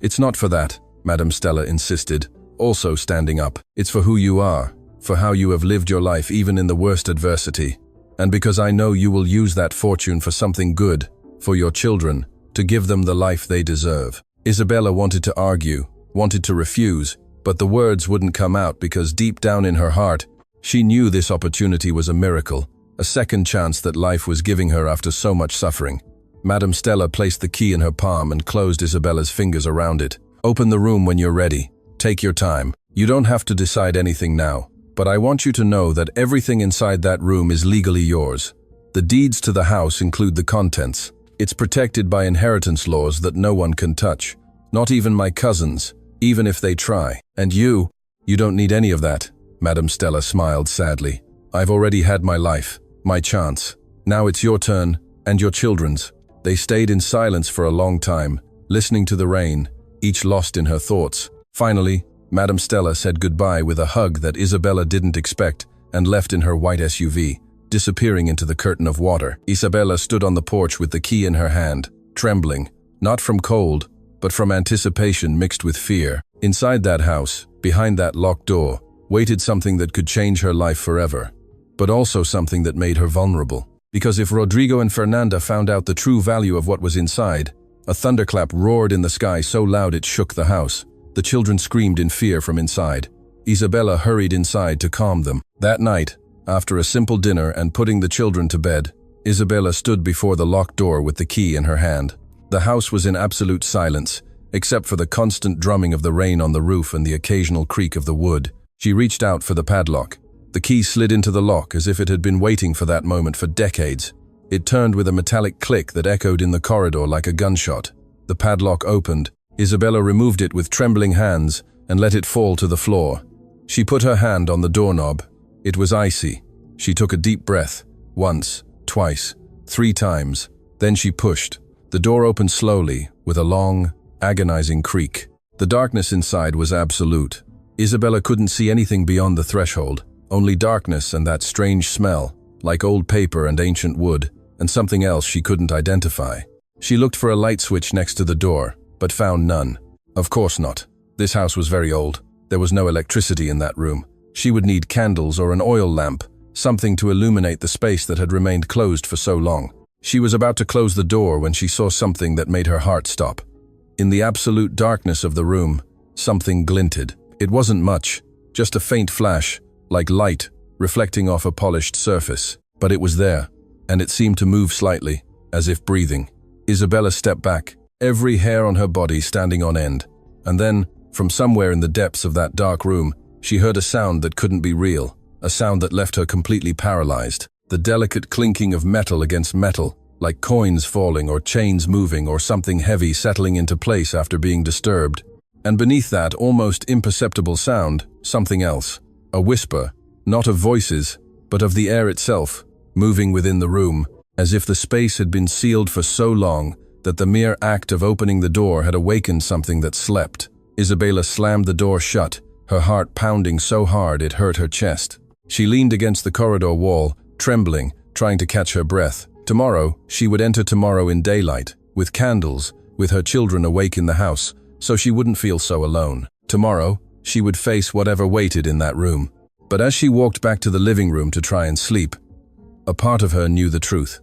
"It's not for that," Madame Stella insisted, also standing up. "It's for who you are, for how you have lived your life even in the worst adversity. And because I know you will use that fortune for something good, for your children, to give them the life they deserve." Isabella wanted to argue, wanted to refuse, but the words wouldn't come out because deep down in her heart, she knew this opportunity was a miracle, a second chance that life was giving her after so much suffering. Madame Stella placed the key in her palm and closed Isabella's fingers around it. "Open the room when you're ready. Take your time. You don't have to decide anything now, but I want you to know that everything inside that room is legally yours. The deeds to the house include the contents. It's protected by inheritance laws that no one can touch. Not even my cousins, even if they try. And you don't need any of that." Madame Stella smiled sadly. "I've already had my life, my chance. Now it's your turn, and your children's." They stayed in silence for a long time, listening to the rain, each lost in her thoughts. Finally, Madame Stella said goodbye with a hug that Isabella didn't expect and left in her white SUV, disappearing into the curtain of water. Isabella stood on the porch with the key in her hand, trembling, not from cold, but from anticipation mixed with fear. Inside that house, behind that locked door, waited something that could change her life forever, but also something that made her vulnerable. Because if Rodrigo and Fernanda found out the true value of what was inside, a thunderclap roared in the sky so loud it shook the house. The children screamed in fear from inside. Isabella hurried inside to calm them. That night, after a simple dinner and putting the children to bed, Isabella stood before the locked door with the key in her hand. The house was in absolute silence, except for the constant drumming of the rain on the roof and the occasional creak of the wood. She reached out for the padlock. The key slid into the lock as if it had been waiting for that moment for decades. It turned with a metallic click that echoed in the corridor like a gunshot. The padlock opened. Isabella removed it with trembling hands and let it fall to the floor. She put her hand on the doorknob. It was icy. She took a deep breath, once, twice, 3 times. Then she pushed. The door opened slowly, with a long, agonizing creak. The darkness inside was absolute. Isabella couldn't see anything beyond the threshold. Only darkness and that strange smell, like old paper and ancient wood, and something else she couldn't identify. She looked for a light switch next to the door, but found none. Of course not. This house was very old. There was no electricity in that room. She would need candles or an oil lamp, something to illuminate the space that had remained closed for so long. She was about to close the door when she saw something that made her heart stop. In the absolute darkness of the room, something glinted. It wasn't much, just a faint flash, like light, reflecting off a polished surface. But it was there, and it seemed to move slightly, as if breathing. Isabella stepped back, every hair on her body standing on end. And then, from somewhere in the depths of that dark room, she heard a sound that couldn't be real, a sound that left her completely paralyzed. The delicate clinking of metal against metal, like coins falling or chains moving or something heavy settling into place after being disturbed. And beneath that almost imperceptible sound, something else. A whisper, not of voices, but of the air itself, moving within the room, as if the space had been sealed for so long that the mere act of opening the door had awakened something that slept. Isabella slammed the door shut, her heart pounding so hard it hurt her chest. She leaned against the corridor wall, trembling, trying to catch her breath. Tomorrow, she would enter tomorrow in daylight, with candles, with her children awake in the house, so she wouldn't feel so alone. Tomorrow, she would face whatever waited in that room. But as she walked back to the living room to try and sleep, a part of her knew the truth.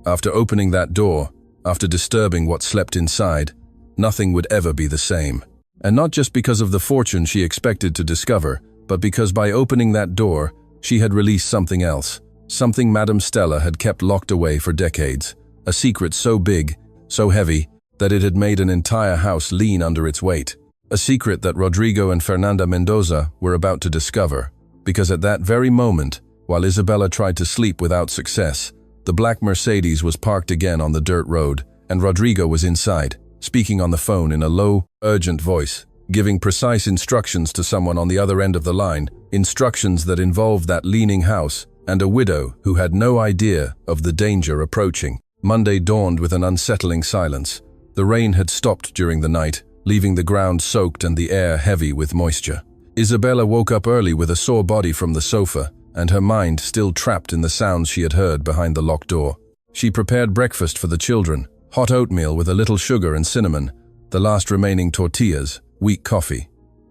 After opening that door, after disturbing what slept inside, nothing would ever be the same. And not just because of the fortune she expected to discover, but because by opening that door, she had released something else. Something Madame Stella had kept locked away for decades. A secret so big, so heavy, that it had made an entire house lean under its weight. A secret that Rodrigo and Fernanda Mendoza were about to discover. Because at that very moment, while Isabella tried to sleep without success, the black Mercedes was parked again on the dirt road, and Rodrigo was inside, speaking on the phone in a low, urgent voice, giving precise instructions to someone on the other end of the line, instructions that involved that leaning house and a widow who had no idea of the danger approaching. Monday dawned with an unsettling silence. The rain had stopped during the night, leaving the ground soaked and the air heavy with moisture. Isabella woke up early with a sore body from the sofa, and her mind still trapped in the sounds she had heard behind the locked door. She prepared breakfast for the children, hot oatmeal with a little sugar and cinnamon, the last remaining tortillas, weak coffee.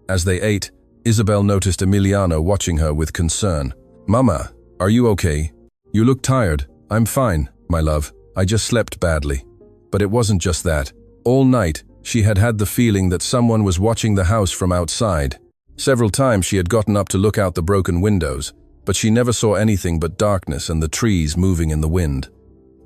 As they ate, Isabel noticed Emiliano watching her with concern. "Mama, are you okay? You look tired." "I'm fine, my love. I just slept badly." But it wasn't just that. All night, She had had the feeling that someone was watching the house from outside. Several times she had gotten up to look out the broken windows, but she never saw anything but darkness and the trees moving in the wind.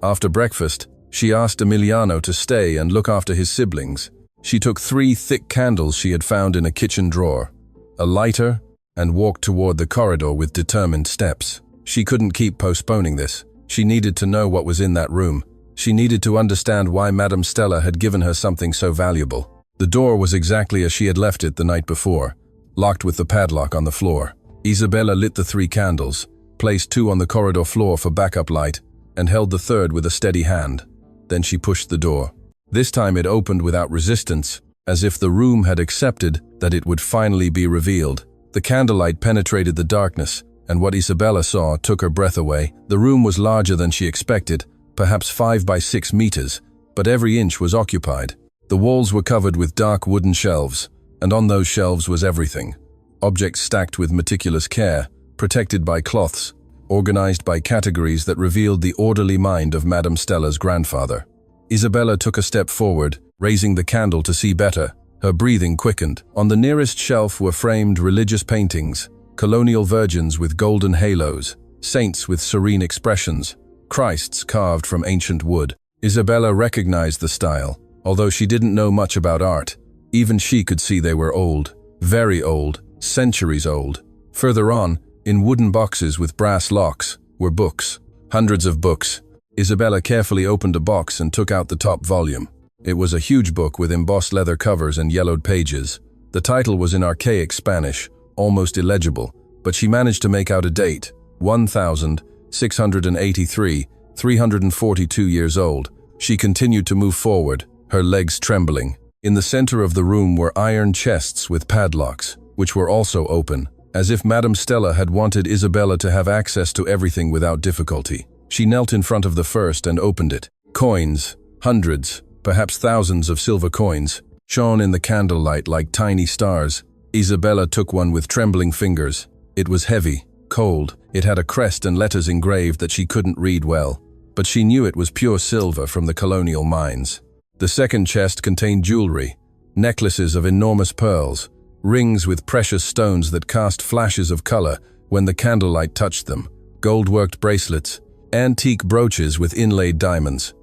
After breakfast, she asked Emiliano to stay and look after his siblings. She took 3 thick candles she had found in a kitchen drawer, a lighter, and walked toward the corridor with determined steps. She couldn't keep postponing this. She needed to know what was in that room. She needed to understand why Madame Stella had given her something so valuable. The door was exactly as she had left it the night before, locked with the padlock on the floor. Isabella lit the 3 candles, placed 2 on the corridor floor for backup light, and held the 3rd with a steady hand. Then she pushed the door. This time it opened without resistance, as if the room had accepted that it would finally be revealed. The candlelight penetrated the darkness, and what Isabella saw took her breath away. The room was larger than she expected, perhaps 5 by 6 meters, but every inch was occupied. The walls were covered with dark wooden shelves, and on those shelves was everything. Objects stacked with meticulous care, protected by cloths, organized by categories that revealed the orderly mind of Madame Stella's grandfather. Isabella took a step forward, raising the candle to see better. Her breathing quickened. On the nearest shelf were framed religious paintings, colonial virgins with golden halos, saints with serene expressions, Christs carved from ancient wood. Isabella recognized the style, although she didn't know much about art. Even she could see they were old, very old, centuries old. Further on, in wooden boxes with brass locks, were books. Hundreds of books. Isabella carefully opened a box and took out the top volume. It was a huge book with embossed leather covers and yellowed pages. The title was in archaic Spanish, almost illegible, but she managed to make out a date, 1683, 342 years old. She continued to move forward, her legs trembling. In the center of the room were iron chests with padlocks, which were also open, as if Madame Stella had wanted Isabella to have access to everything without difficulty. She knelt in front of the first and opened it. Coins, hundreds, perhaps thousands of silver coins, shone in the candlelight like tiny stars. Isabella took one with trembling fingers. It was heavy, cold. It had a crest and letters engraved that she couldn't read well, but she knew it was pure silver from the colonial mines. The second chest contained jewelry, necklaces of enormous pearls, rings with precious stones that cast flashes of color when the candlelight touched them, gold-worked bracelets, antique brooches with inlaid diamonds.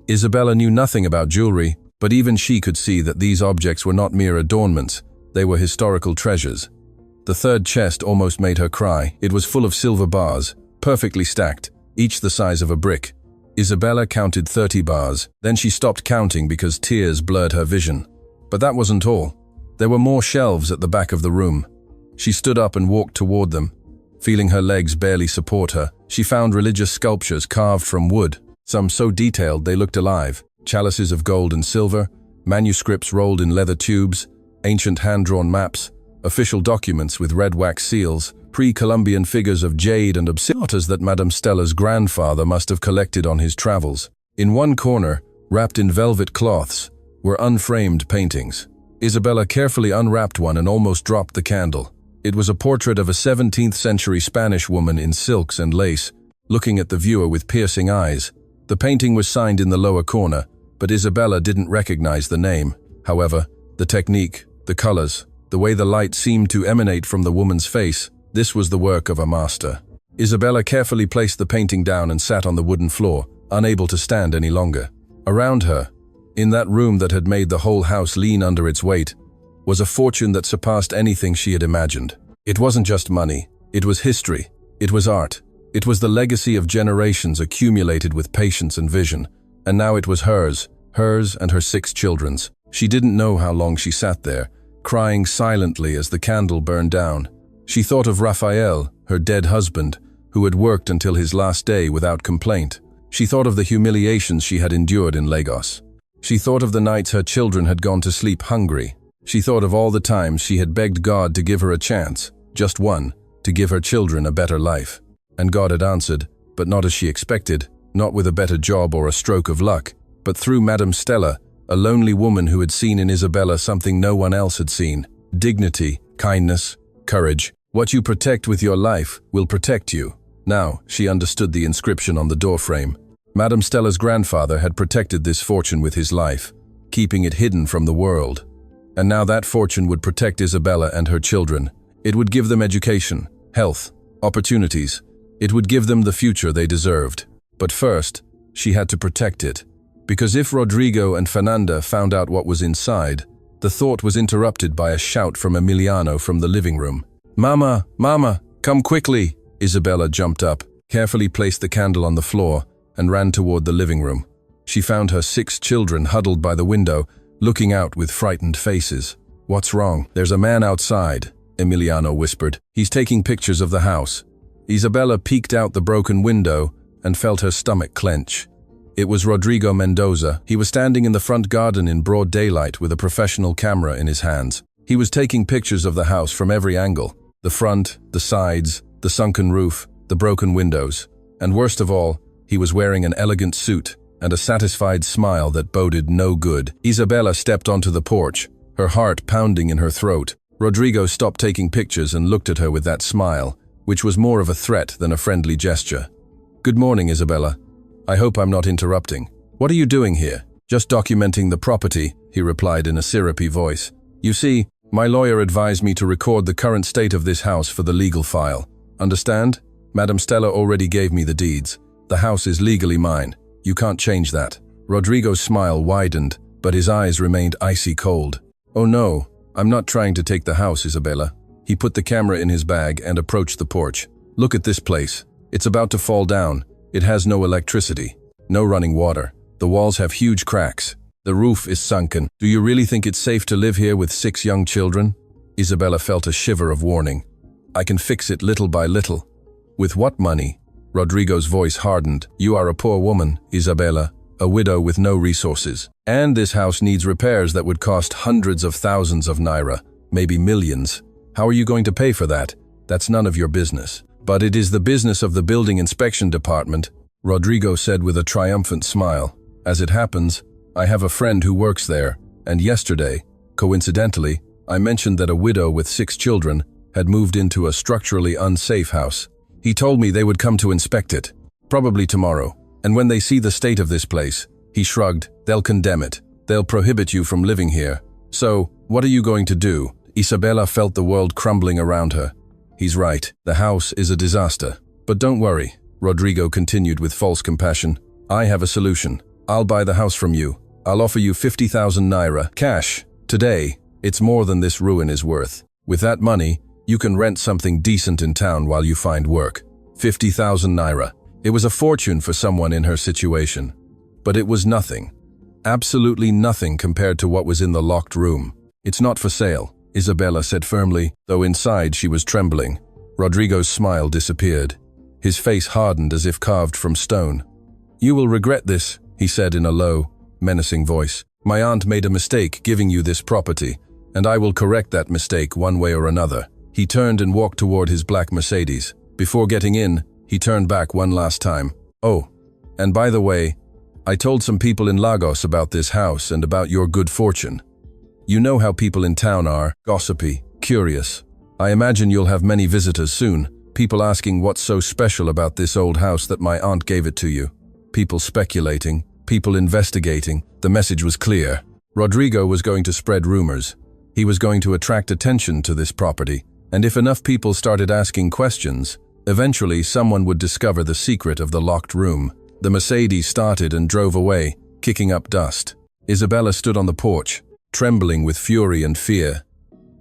Isabella knew nothing about jewelry, but even she could see that these objects were not mere adornments, they were historical treasures. The third chest almost made her cry. It was full of silver bars, perfectly stacked, each the size of a brick. Isabella counted 30 bars, then she stopped counting because tears blurred her vision. But that wasn't all. There were more shelves at the back of the room. She stood up and walked toward them. Feeling her legs barely support her, she found religious sculptures carved from wood, some so detailed they looked alive, chalices of gold and silver, manuscripts rolled in leather tubes, ancient hand-drawn maps, official documents with red wax seals, pre-Columbian figures of jade and obsidian that Madame Stella's grandfather must have collected on his travels. In one corner, wrapped in velvet cloths, were unframed paintings. Isabella carefully unwrapped one and almost dropped the candle. It was a portrait of a 17th-century Spanish woman in silks and lace, looking at the viewer with piercing eyes. The painting was signed in the lower corner, but Isabella didn't recognize the name. However, the technique, the colors, the way the light seemed to emanate from the woman's face, this was the work of a master. Isabella carefully placed the painting down and sat on the wooden floor, unable to stand any longer. Around her, in that room that had made the whole house lean under its weight, was a fortune that surpassed anything she had imagined. It wasn't just money, it was history, it was art, it was the legacy of generations accumulated with patience and vision, and now it was hers and her 6 children's. She didn't know how long she sat there, crying silently as the candle burned down. She thought of Raphael, her dead husband, who had worked until his last day without complaint. She thought of the humiliations she had endured in Lagos. She thought of the nights her children had gone to sleep hungry. She thought of all the times she had begged God to give her a chance, just one, to give her children a better life. And God had answered, but not as she expected, not with a better job or a stroke of luck, but through Madame Stella, a lonely woman who had seen in Isabella something no one else had seen: dignity, kindness, courage. What you protect with your life will protect you. Now, she understood the inscription on the doorframe. Madame Stella's grandfather had protected this fortune with his life. keeping it hidden from the world. And now that fortune would protect Isabella and her children. It would give them education, health, opportunities. It would give them the future they deserved. But first, she had to protect it. Because if Rodrigo and Fernanda found out what was inside, the thought was interrupted by a shout from Emiliano from the living room. "Mama, Mama, come quickly!" Isabella jumped up, carefully placed the candle on the floor, and ran toward the living room. She found her 6 children huddled by the window, looking out with frightened faces. "What's wrong?" "There's a man outside," Emiliano whispered. "He's taking pictures of the house." Isabella peeked out the broken window and felt her stomach clench. It was Rodrigo Mendoza. He was standing in the front garden in broad daylight with a professional camera in his hands. He was taking pictures of the house from every angle. The front, the sides, the sunken roof, the broken windows. And worst of all, he was wearing an elegant suit and a satisfied smile that boded no good. Isabella stepped onto the porch, her heart pounding in her throat. Rodrigo stopped taking pictures and looked at her with that smile, which was more of a threat than a friendly gesture. "Good morning, Isabella. I hope I'm not interrupting." "What are you doing here?" "Just documenting the property," he replied in a syrupy voice. "You see, my lawyer advised me to record the current state of this house for the legal file. Understand? Madam Stella already gave me the deeds. The house is legally mine. You can't change that." Rodrigo's smile widened, but his eyes remained icy cold. "Oh no, I'm not trying to take the house, Isabella." He put the camera in his bag and approached the porch. "Look at this place. It's about to fall down. It has no electricity, no running water. The walls have huge cracks. The roof is sunken. Do you really think it's safe to live here with 6 young children?" Isabella felt a shiver of warning. "I can fix it little by little." "With what money?" Rodrigo's voice hardened. "You are a poor woman, Isabella, a widow with no resources. And this house needs repairs that would cost hundreds of thousands of naira, maybe millions. How are you going to pay for that? That's none of your business." "But it is the business of the building inspection department," Rodrigo said with a triumphant smile. "As it happens, I have a friend who works there, and yesterday, coincidentally, I mentioned that a widow with 6 children had moved into a structurally unsafe house. He told me they would come to inspect it, probably tomorrow, and when they see the state of this place," he shrugged, "they'll condemn it. They'll prohibit you from living here. So, what are you going to do?" Isabella felt the world crumbling around her. "He's right. The house is a disaster. But don't worry," Rodrigo continued with false compassion. "I have a solution. I'll buy the house from you. I'll offer you 50,000 naira, cash, today. It's more than this ruin is worth. With that money, you can rent something decent in town while you find work." 50,000 naira. It was a fortune for someone in her situation. But it was nothing. Absolutely nothing compared to what was in the locked room. "It's not for sale," Isabella said firmly, though inside she was trembling. Rodrigo's smile disappeared. His face hardened as if carved from stone. "You will regret this," he said in a low, menacing voice. "My aunt made a mistake giving you this property, and I will correct that mistake one way or another." He turned and walked toward his black Mercedes. Before getting in, he turned back one last time. "Oh, and by the way, I told some people in Lagos about this house and about your good fortune. You know how people in town are, gossipy, curious. I imagine you'll have many visitors soon, people asking what's so special about this old house that my aunt gave it to you. People speculating, people investigating. The message was clear. Rodrigo was going to spread rumors. He was going to attract attention to this property, and if enough people started asking questions, eventually someone would discover the secret of the locked room. The Mercedes started and drove away, kicking up dust. Isabella stood on the porch, trembling with fury and fear.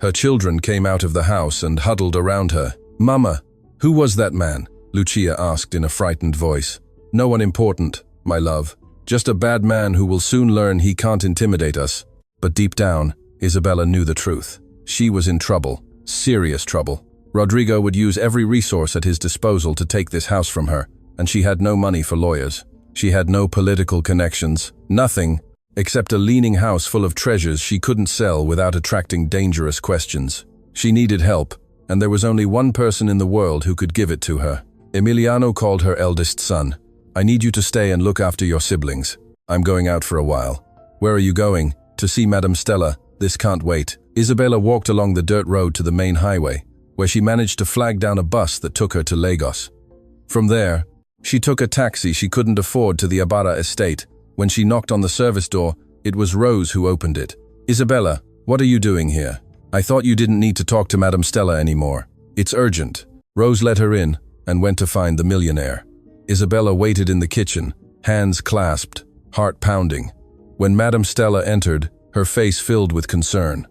Her children came out of the house and huddled around her. "Mama, who was that man?" Lucia asked in a frightened voice. "No one important, my love. Just a bad man who will soon learn he can't intimidate us." But deep down, Isabella knew the truth. She was in trouble, serious trouble. Rodrigo would use every resource at his disposal to take this house from her, and she had no money for lawyers. She had no political connections, nothing, except a leaning house full of treasures she couldn't sell without attracting dangerous questions. She needed help, and there was only one person in the world who could give it to her. Emiliano called her eldest son. "I need you to stay and look after your siblings. I'm going out for a while." "Where are you going?" "To see Madam Stella. This can't wait." Isabella walked along the dirt road to the main highway, where she managed to flag down a bus that took her to Lagos. From there, she took a taxi she couldn't afford to the Abara estate. When she knocked on the service door, It was Rose who opened it. "Isabella, what are you doing here? I thought you didn't need to talk to Madame Stella anymore. It's urgent." Rose let her in and went to find the millionaire. Isabella waited in the kitchen, hands clasped, heart pounding. When Madame Stella entered, her face filled with concern.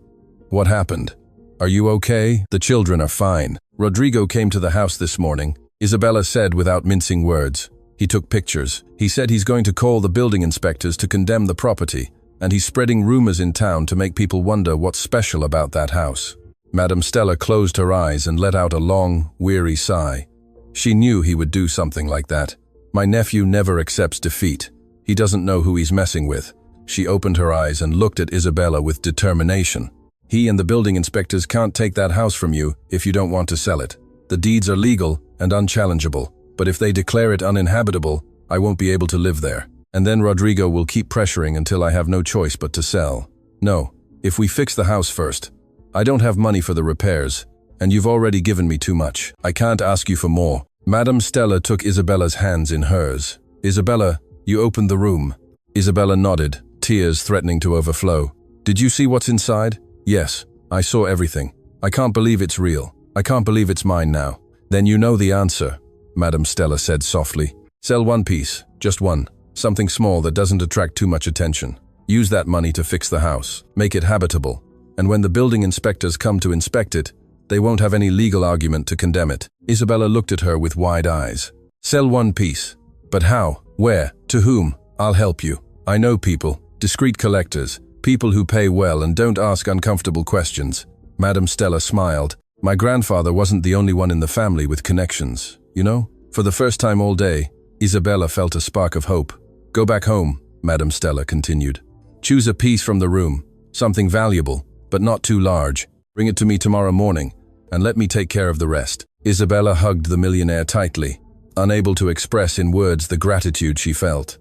"What happened? Are you okay?" "The children are fine. Rodrigo came to the house this morning," Isabella said without mincing words. "He took pictures. He said he's going to call the building inspectors to condemn the property, and he's spreading rumors in town to make people wonder what's special about that house." Madame Stella closed her eyes and let out a long, weary sigh. She knew he would do something like that. "My nephew never accepts defeat. He doesn't know who he's messing with." She opened her eyes and looked at Isabella with determination. "He and the building inspectors can't take that house from you if you don't want to sell it. The deeds are legal and unchallengeable, but if they declare it uninhabitable, I won't be able to live there. And then Rodrigo will keep pressuring until I have no choice but to sell. No, if we fix the house first. I don't have money for the repairs, and you've already given me too much. I can't ask you for more." Madame Stella took Isabella's hands in hers. "Isabella, you opened the room." Isabella nodded, tears threatening to overflow. "Did you see what's inside?" "Yes, I saw everything. I can't believe it's real. I can't believe it's mine now." "Then you know the answer," Madame Stella said softly. "Sell one piece, just one. Something small that doesn't attract too much attention. Use that money to fix the house, make it habitable. And when the building inspectors come to inspect it, they won't have any legal argument to condemn it." Isabella looked at her with wide eyes. "Sell one piece. But how? Where? To whom? I'll help you. I know people, discreet collectors, people who pay well and don't ask uncomfortable questions." Madame Stella smiled. "My grandfather wasn't the only one in the family with connections, you know?" For the first time all day, Isabella felt a spark of hope. "Go back home," Madame Stella continued. "Choose a piece from the room, something valuable, but not too large. Bring it to me tomorrow morning, and let me take care of the rest." Isabella hugged the millionaire tightly, unable to express in words the gratitude she felt.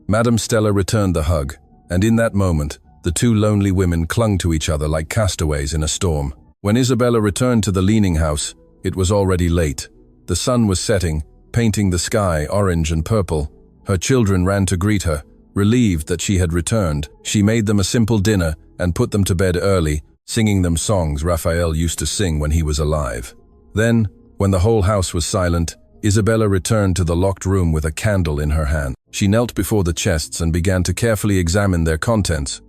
Madame Stella returned the hug, and in that moment, the two lonely women clung to each other like castaways in a storm. When Isabella returned to the Leaning House, it was already late. The sun was setting, painting the sky orange and purple. Her children ran to greet her, relieved that she had returned. She made them a simple dinner and put them to bed early, singing them songs Raphael used to sing when he was alive. Then, when the whole house was silent, Isabella returned to the locked room with a candle in her hand. She knelt before the chests and began to carefully examine their contents,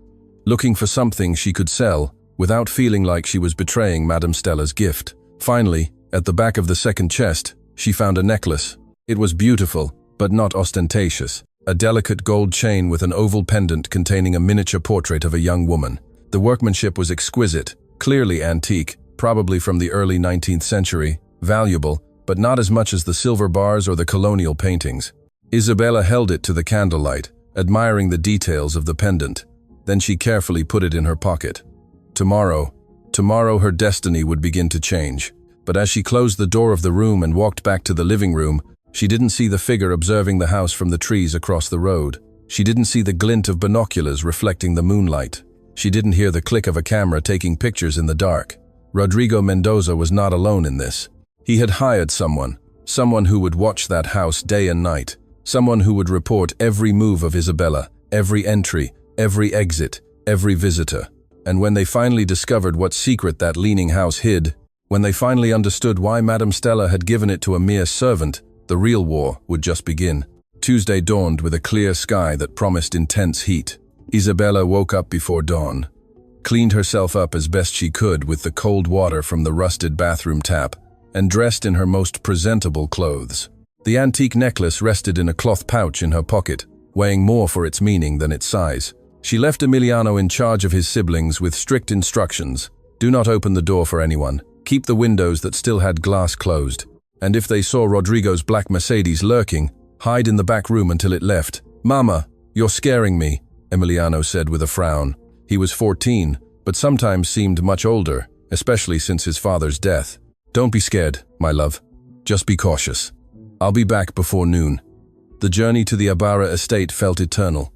looking for something she could sell without feeling like she was betraying Madame Stella's gift. Finally, at the back of the second chest, she found a necklace. It was beautiful, but not ostentatious. A delicate gold chain with an oval pendant containing a miniature portrait of a young woman. The workmanship was exquisite, clearly antique, probably from the early 19th century, valuable, but not as much as the silver bars or the colonial paintings. Isabella held it to the candlelight, admiring the details of the pendant. Then she carefully put it in her pocket. Tomorrow her destiny would begin to change. But as she closed the door of the room and walked back to the living room, she didn't see the figure observing the house from the trees across the road. She didn't see the glint of binoculars reflecting the moonlight. She didn't hear the click of a camera taking pictures in the dark. Rodrigo Mendoza was not alone in this. He had hired someone who would watch that house day and night, someone who would report every move of Isabella, every entry, every exit, every visitor. And when they finally discovered what secret that Leaning House hid, when they finally understood why Madame Stella had given it to a mere servant, the real war would just begin. Tuesday dawned with a clear sky that promised intense heat. Isabella woke up before dawn, cleaned herself up as best she could with the cold water from the rusted bathroom tap, and dressed in her most presentable clothes. The antique necklace rested in a cloth pouch in her pocket, weighing more for its meaning than its size. She left Emiliano in charge of his siblings with strict instructions. Do not open the door for anyone. Keep the windows that still had glass closed. And if they saw Rodrigo's black Mercedes lurking, hide in the back room until it left. "Mama, you're scaring me," Emiliano said with a frown. He was 14, but sometimes seemed much older, especially since his father's death. "Don't be scared, my love. Just be cautious. I'll be back before noon." The journey to the Ibarra estate felt eternal.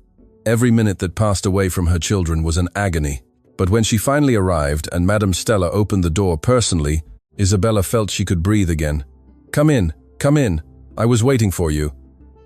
Every minute that passed away from her children was an agony. But when she finally arrived and Madame Stella opened the door personally, Isabella felt she could breathe again. Come in. I was waiting for you."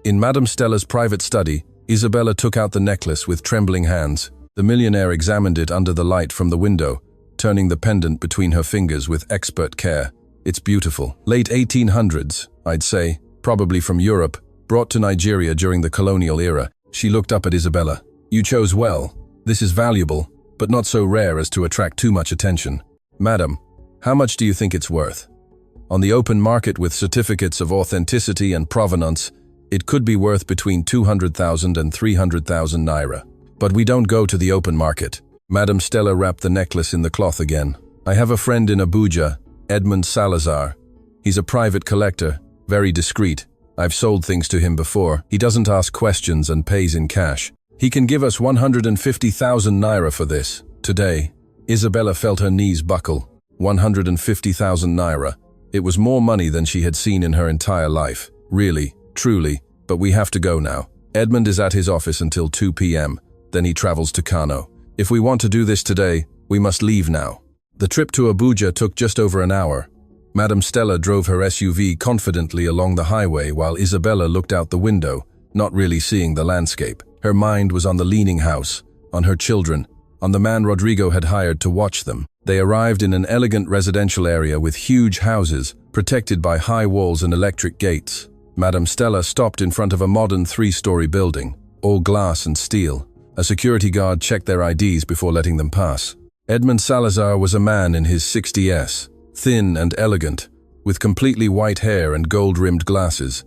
In Madame Stella's private study, Isabella took out the necklace with trembling hands. The millionaire examined it under the light from the window, turning the pendant between her fingers with expert care. It's beautiful. Late 1800s, I'd say, probably from Europe, brought to Nigeria during the colonial era. She looked up at Isabella. You chose well. This is valuable, but not so rare as to attract too much attention. Madam, how much do you think it's worth? On the open market with certificates of authenticity and provenance, it could be worth between 200,000 and 300,000 naira. But we don't go to the open market. Madam Stella wrapped the necklace in the cloth again. I have a friend in Abuja, Edmund Salazar. He's a private collector, very discreet. I've sold things to him before. He doesn't ask questions and pays in cash. He can give us 150,000 naira for this. Today, Isabella felt her knees buckle. 150,000 naira. It was more money than she had seen in her entire life. Really, truly, but we have to go now. Edmund is at his office until 2 p.m. Then he travels to Kano. If we want to do this today, we must leave now. The trip to Abuja took just over an hour. Madam Stella drove her SUV confidently along the highway while Isabella looked out the window, not really seeing the landscape. Her mind was on the leaning house, on her children, on the man Rodrigo had hired to watch them. They arrived in an elegant residential area with huge houses, protected by high walls and electric gates. Madam Stella stopped in front of a modern 3-story building, all glass and steel. A security guard checked their IDs before letting them pass. Edmund Salazar was a man in his 60s, thin and elegant, with completely white hair and gold-rimmed glasses.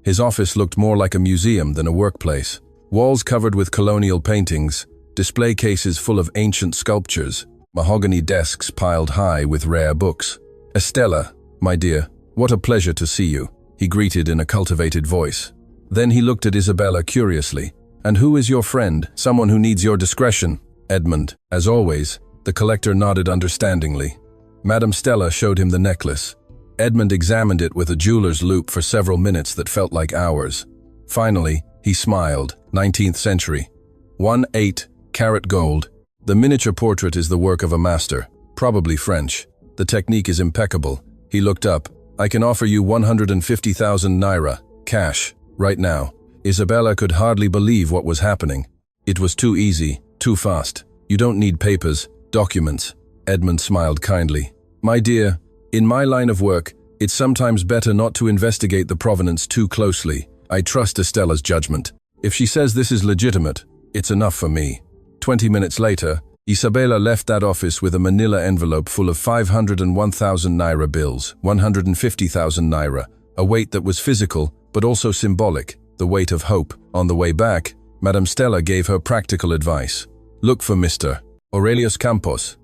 His office looked more like a museum than a workplace. Walls covered with colonial paintings, display cases full of ancient sculptures, mahogany desks piled high with rare books. Estella, my dear, what a pleasure to see you, he greeted in a cultivated voice. Then he looked at Isabella curiously. And who is your friend? Someone who needs your discretion. Edmund. As always, the collector nodded understandingly. Madam Stella showed him the necklace. Edmund examined it with a jeweler's loupe for several minutes that felt like hours. Finally, he smiled. 19th century. 1/8 carat gold. The miniature portrait is the work of a master, probably French. The technique is impeccable. He looked up. I can offer you 150,000 naira, cash, right now. Isabella could hardly believe what was happening. It was too easy, too fast. You don't need papers, documents. Edmund smiled kindly. My dear, in my line of work, it's sometimes better not to investigate the provenance too closely. I trust Estella's judgment. If she says this is legitimate, it's enough for me. 20 minutes later, Isabella left that office with a manila envelope full of 501,000 naira bills, 150,000 naira, a weight that was physical but also symbolic. The weight of hope. On the way back, Madam Stella gave her practical advice. Look for Mr. Aurelius Campos.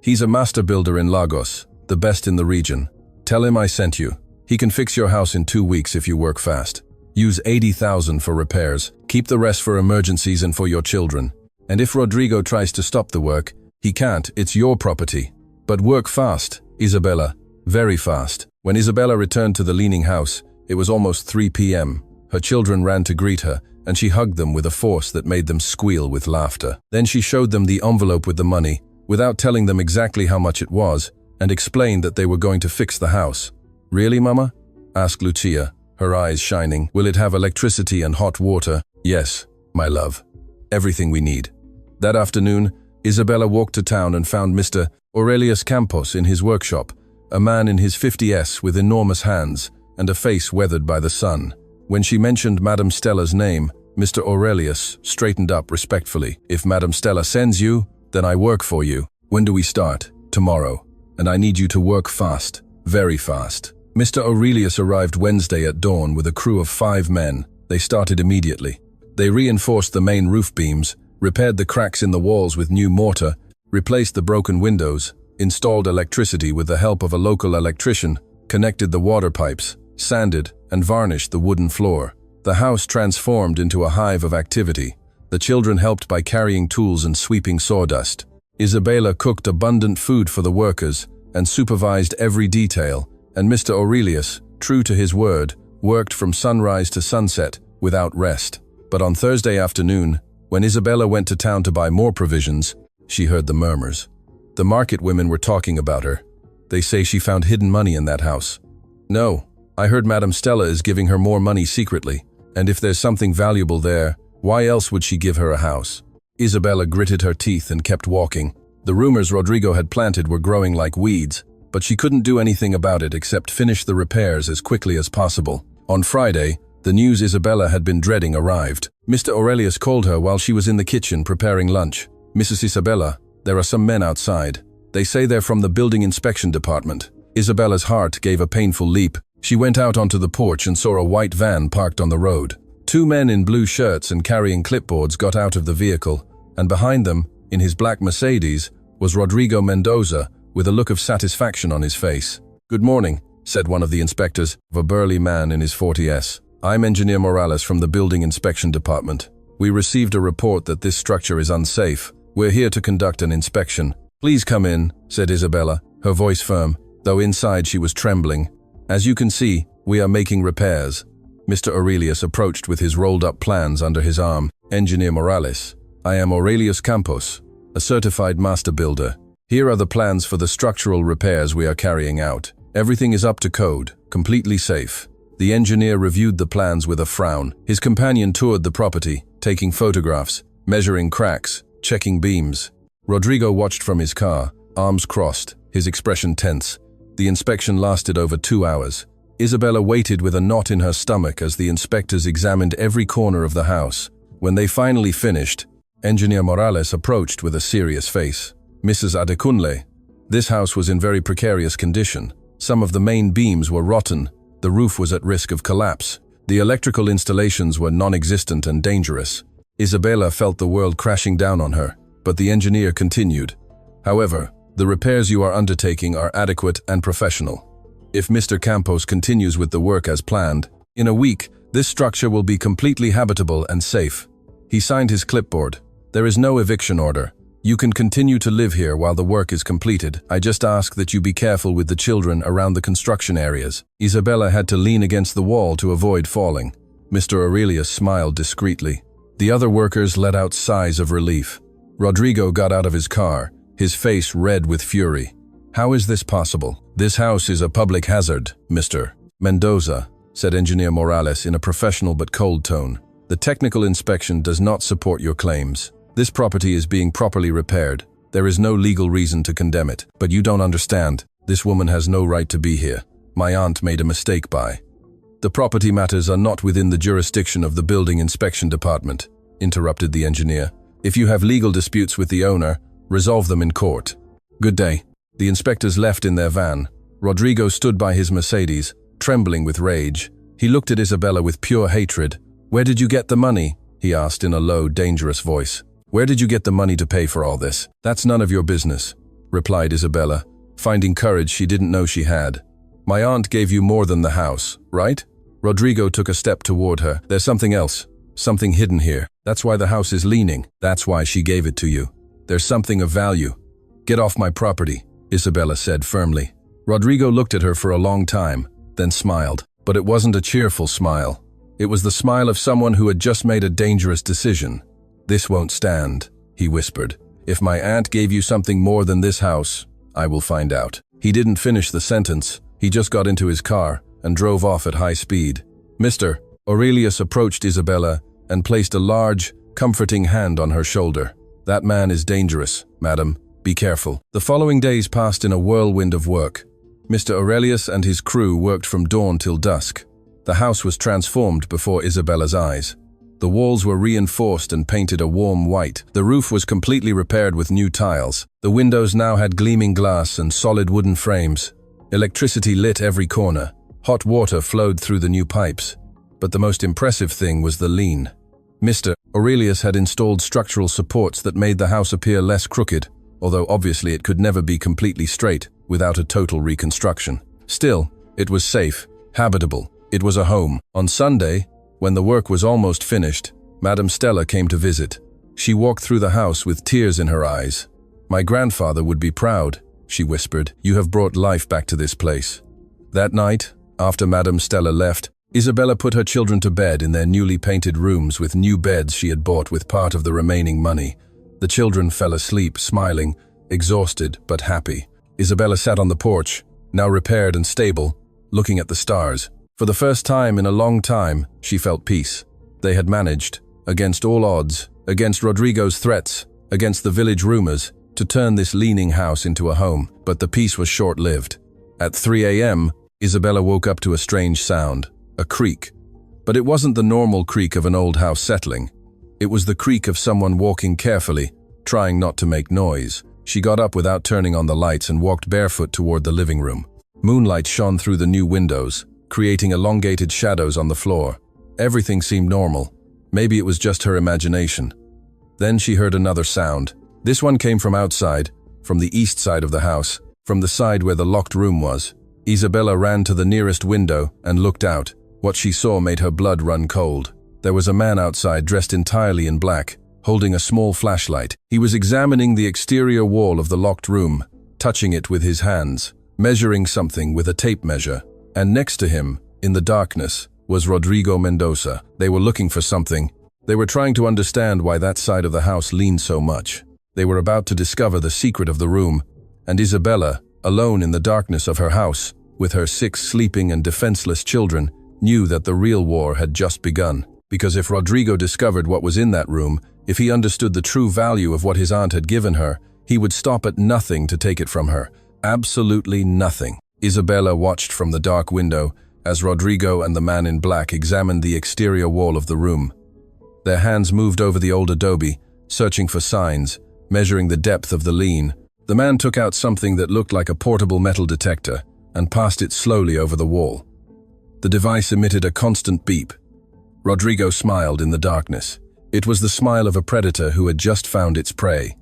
He's a master builder in Lagos, the best in the region. Tell him I sent you. He can fix your house in 2 weeks if you work fast. Use 80,000 for repairs. Keep the rest for emergencies and for your children. And if Rodrigo tries to stop the work, he can't, it's your property. But work fast, Isabella. Very fast. When Isabella returned to the leaning house, it was almost 3 p.m. Her children ran to greet her, and she hugged them with a force that made them squeal with laughter. Then she showed them the envelope with the money, without telling them exactly how much it was, and explained that they were going to fix the house. Really, Mama? Asked Lucia, her eyes shining. Will it have electricity and hot water? Yes, my love. Everything we need. That afternoon, Isabella walked to town and found Mr. Aurelius Campos in his workshop, a man in his 50s with enormous hands and a face weathered by the sun. When she mentioned Madam Stella's name, Mr. Aurelius straightened up respectfully. If Madam Stella sends you, then I work for you. When do we start? Tomorrow. And I need you to work fast, very fast. Mr. Aurelius arrived Wednesday at dawn with a crew of 5 men. They started immediately. They reinforced the main roof beams, repaired the cracks in the walls with new mortar, replaced the broken windows, installed electricity with the help of a local electrician, connected the water pipes, sanded and varnished the wooden floor. The house transformed into a hive of activity. The children helped by carrying tools and sweeping sawdust. Isabella cooked abundant food for the workers and supervised every detail, and Mr. Aurelius, true to his word, worked from sunrise to sunset without rest. But on Thursday afternoon, when Isabella went to town to buy more provisions, she heard the murmurs. The market women were talking about her. They say she found hidden money in that house. No, I heard Madam Stella is giving her more money secretly, and if there's something valuable there, why else would she give her a house? Isabella gritted her teeth and kept walking. The rumors Rodrigo had planted were growing like weeds, but she couldn't do anything about it except finish the repairs as quickly as possible. On Friday, the news Isabella had been dreading arrived. Mr. Aurelius called her while she was in the kitchen preparing lunch. "Mrs. Isabella, there are some men outside. They say they're from the building inspection department." Isabella's heart gave a painful leap. She went out onto the porch and saw a white van parked on the road. Two men in blue shirts and carrying clipboards got out of the vehicle, and behind them, in his black Mercedes, was Rodrigo Mendoza with a look of satisfaction on his face. "Good morning," said one of the inspectors, a burly man in his 40s. "I'm Engineer Morales from the Building Inspection Department. We received a report that this structure is unsafe. We're here to conduct an inspection." "Please come in," said Isabella, her voice firm, though inside she was trembling. "As you can see, we are making repairs." Mr. Aurelius approached with his rolled-up plans under his arm. "Engineer Morales, I am Aurelius Campos, a certified master builder. Here are the plans for the structural repairs we are carrying out. Everything is up to code, completely safe." The engineer reviewed the plans with a frown. His companion toured the property, taking photographs, measuring cracks, checking beams. Rodrigo watched from his car, arms crossed, his expression tense. The inspection lasted over 2 hours. Isabella waited with a knot in her stomach as the inspectors examined every corner of the house. When they finally finished, Engineer Morales approached with a serious face. "Mrs. Adekunle, this house was in very precarious condition. Some of the main beams were rotten. The roof was at risk of collapse. The electrical installations were non-existent and dangerous." Isabella felt the world crashing down on her, but the engineer continued. "However, the repairs you are undertaking are adequate and professional. If Mr. Campos continues with the work as planned, in a week, this structure will be completely habitable and safe." He signed his clipboard. "There is no eviction order. You can continue to live here while the work is completed. I just ask that you be careful with the children around the construction areas." Isabella had to lean against the wall to avoid falling. Mr. Aurelius smiled discreetly. The other workers let out sighs of relief. Rodrigo got out of his car, his face red with fury. "How is this possible? This house is a public hazard, Mr. Mendoza," said Engineer Morales in a professional but cold tone. "The technical inspection does not support your claims. This property is being properly repaired. There is no legal reason to condemn it. But you don't understand. This woman has no right to be here. My aunt made a mistake by." "The property matters are not within the jurisdiction of the Building Inspection Department," interrupted the engineer. "If you have legal disputes with the owner, resolve them in court." "Good day." The inspectors left in their van. Rodrigo stood by his Mercedes, trembling with rage. He looked at Isabella with pure hatred. "Where did you get the money?" he asked in a low, dangerous voice. "Where did you get the money to pay for all this?" "That's none of your business," replied Isabella, finding courage she didn't know she had. "My aunt gave you more than the house, right?" Rodrigo took a step toward her. "There's something else, something hidden here. That's why the house is leaning. That's why she gave it to you. There's something of value. Get off my property," Isabella said firmly. Rodrigo looked at her for a long time, then smiled. But it wasn't a cheerful smile. It was the smile of someone who had just made a dangerous decision. "This won't stand," he whispered. "If my aunt gave you something more than this house, I will find out." He didn't finish the sentence. He just got into his car and drove off at high speed. "Mr. Aurelius approached Isabella and placed a large, comforting hand on her shoulder. "That man is dangerous, madam. Be careful." The following days passed in a whirlwind of work. Mr. Aurelius and his crew worked from dawn till dusk. The house was transformed before Isabella's eyes. The walls were reinforced and painted a warm white. The roof was completely repaired with new tiles. The windows now had gleaming glass and solid wooden frames. Electricity lit every corner. Hot water flowed through the new pipes. But the most impressive thing was the lean. Mr. Aurelius had installed structural supports that made the house appear less crooked, although obviously it could never be completely straight without a total reconstruction. Still, it was safe, habitable. It was a home. On Sunday, when the work was almost finished, Madame Stella came to visit. She walked through the house with tears in her eyes. "My grandfather would be proud," she whispered. "You have brought life back to this place." That night, after Madame Stella left, Isabella put her children to bed in their newly painted rooms with new beds she had bought with part of the remaining money. The children fell asleep, smiling, exhausted but happy. Isabella sat on the porch, now repaired and stable, looking at the stars. For the first time in a long time, she felt peace. They had managed, against all odds, against Rodrigo's threats, against the village rumors, to turn this leaning house into a home. But the peace was short-lived. At 3 a.m., Isabella woke up to a strange sound, a creak. But it wasn't the normal creak of an old house settling. It was the creak of someone walking carefully, trying not to make noise. She got up without turning on the lights and walked barefoot toward the living room. Moonlight shone through the new windows, creating elongated shadows on the floor. Everything seemed normal. Maybe it was just her imagination. Then she heard another sound. This one came from outside, from the east side of the house, from the side where the locked room was. Isabella ran to the nearest window and looked out. What she saw made her blood run cold. There was a man outside dressed entirely in black, holding a small flashlight. He was examining the exterior wall of the locked room, touching it with his hands, measuring something with a tape measure. And next to him, in the darkness, was Rodrigo Mendoza. They were looking for something. They were trying to understand why that side of the house leaned so much. They were about to discover the secret of the room, and Isabella, alone in the darkness of her house, with her 6 sleeping and defenseless children, knew that the real war had just begun. Because if Rodrigo discovered what was in that room, if he understood the true value of what his aunt had given her, he would stop at nothing to take it from her. Absolutely nothing. Isabella watched from the dark window as Rodrigo and the man in black examined the exterior wall of the room. Their hands moved over the old adobe, searching for signs, measuring the depth of the lean. The man took out something that looked like a portable metal detector and passed it slowly over the wall. The device emitted a constant beep. Rodrigo smiled in the darkness. It was the smile of a predator who had just found its prey.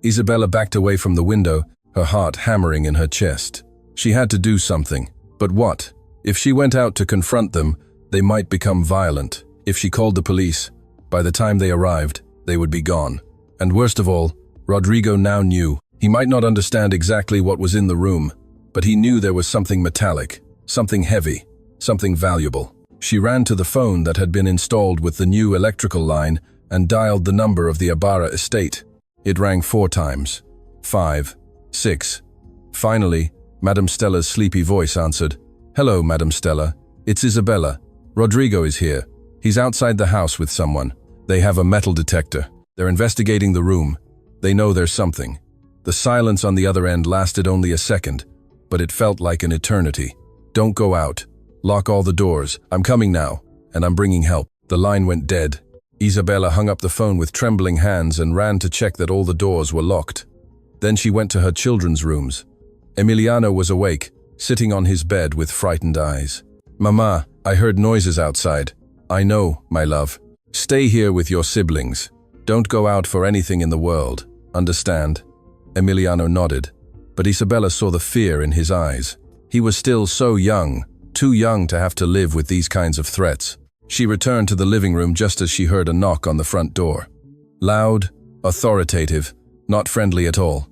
Isabella backed away from the window, her heart hammering in her chest. She had to do something. But what? If she went out to confront them, they might become violent. If she called the police, by the time they arrived, they would be gone. And worst of all, Rodrigo now knew. He might not understand exactly what was in the room, but he knew there was something metallic, something heavy, something valuable. She ran to the phone that had been installed with the new electrical line and dialed the number of the Ibarra estate. It rang 4 times. 5, 6. Finally, Madame Stella's sleepy voice answered. "Hello, Madame Stella. It's Isabella. Rodrigo is here. He's outside the house with someone. They have a metal detector. They're investigating the room. They know there's something." The silence on the other end lasted only a second, but it felt like an eternity. "Don't go out. Lock all the doors. I'm coming now, and I'm bringing help." The line went dead. Isabella hung up the phone with trembling hands and ran to check that all the doors were locked. Then she went to her children's rooms. Emiliano was awake, sitting on his bed with frightened eyes. "Mama, I heard noises outside." "I know, my love. Stay here with your siblings. Don't go out for anything in the world. Understand?" Emiliano nodded, but Isabella saw the fear in his eyes. He was still so young, too young to have to live with these kinds of threats. She returned to the living room just as she heard a knock on the front door. Loud, authoritative, not friendly at all.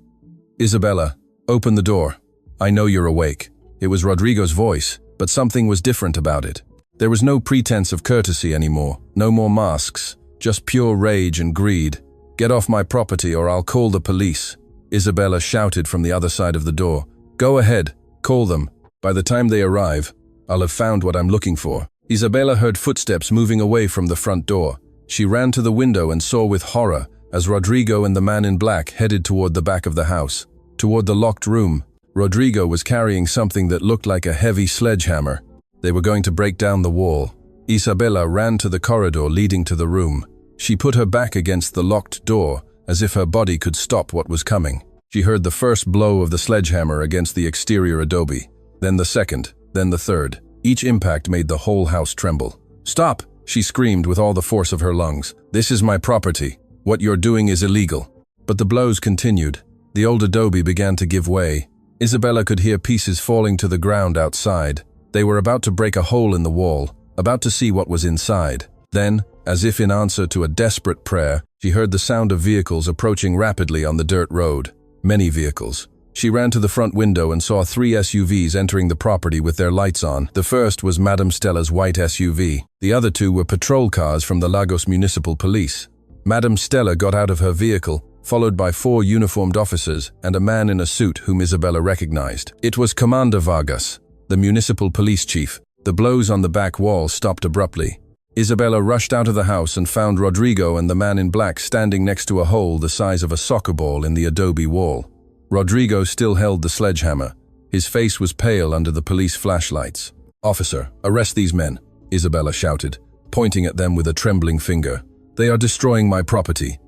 "Isabella, open the door. I know you're awake." It was Rodrigo's voice, but something was different about it. There was no pretense of courtesy anymore, no more masks, just pure rage and greed. "Get off my property or I'll call the police," Isabella shouted from the other side of the door. "Go ahead, call them. By the time they arrive, I'll have found what I'm looking for." Isabella heard footsteps moving away from the front door. She ran to the window and saw with horror as Rodrigo and the man in black headed toward the back of the house, toward the locked room. Rodrigo was carrying something that looked like a heavy sledgehammer. They were going to break down the wall. Isabella ran to the corridor leading to the room. She put her back against the locked door, as if her body could stop what was coming. She heard the first blow of the sledgehammer against the exterior adobe, then the second, then the third. Each impact made the whole house tremble. "Stop!" she screamed with all the force of her lungs. "This is my property. What you're doing is illegal." But the blows continued. The old adobe began to give way. Isabella could hear pieces falling to the ground outside. They were about to break a hole in the wall, about to see what was inside. Then, as if in answer to a desperate prayer, she heard the sound of vehicles approaching rapidly on the dirt road. Many vehicles. She ran to the front window and saw 3 SUVs entering the property with their lights on. The first was Madame Stella's white SUV. The other 2 were patrol cars from the Lagos Municipal Police. Madame Stella got out of her vehicle, followed by 4 uniformed officers and a man in a suit whom Isabella recognized. It was Commander Vargas, the municipal police chief. The blows on the back wall stopped abruptly. Isabella rushed out of the house and found Rodrigo and the man in black standing next to a hole the size of a soccer ball in the adobe wall. Rodrigo still held the sledgehammer. His face was pale under the police flashlights. "Officer, arrest these men," Isabella shouted, pointing at them with a trembling finger. "They are destroying my property."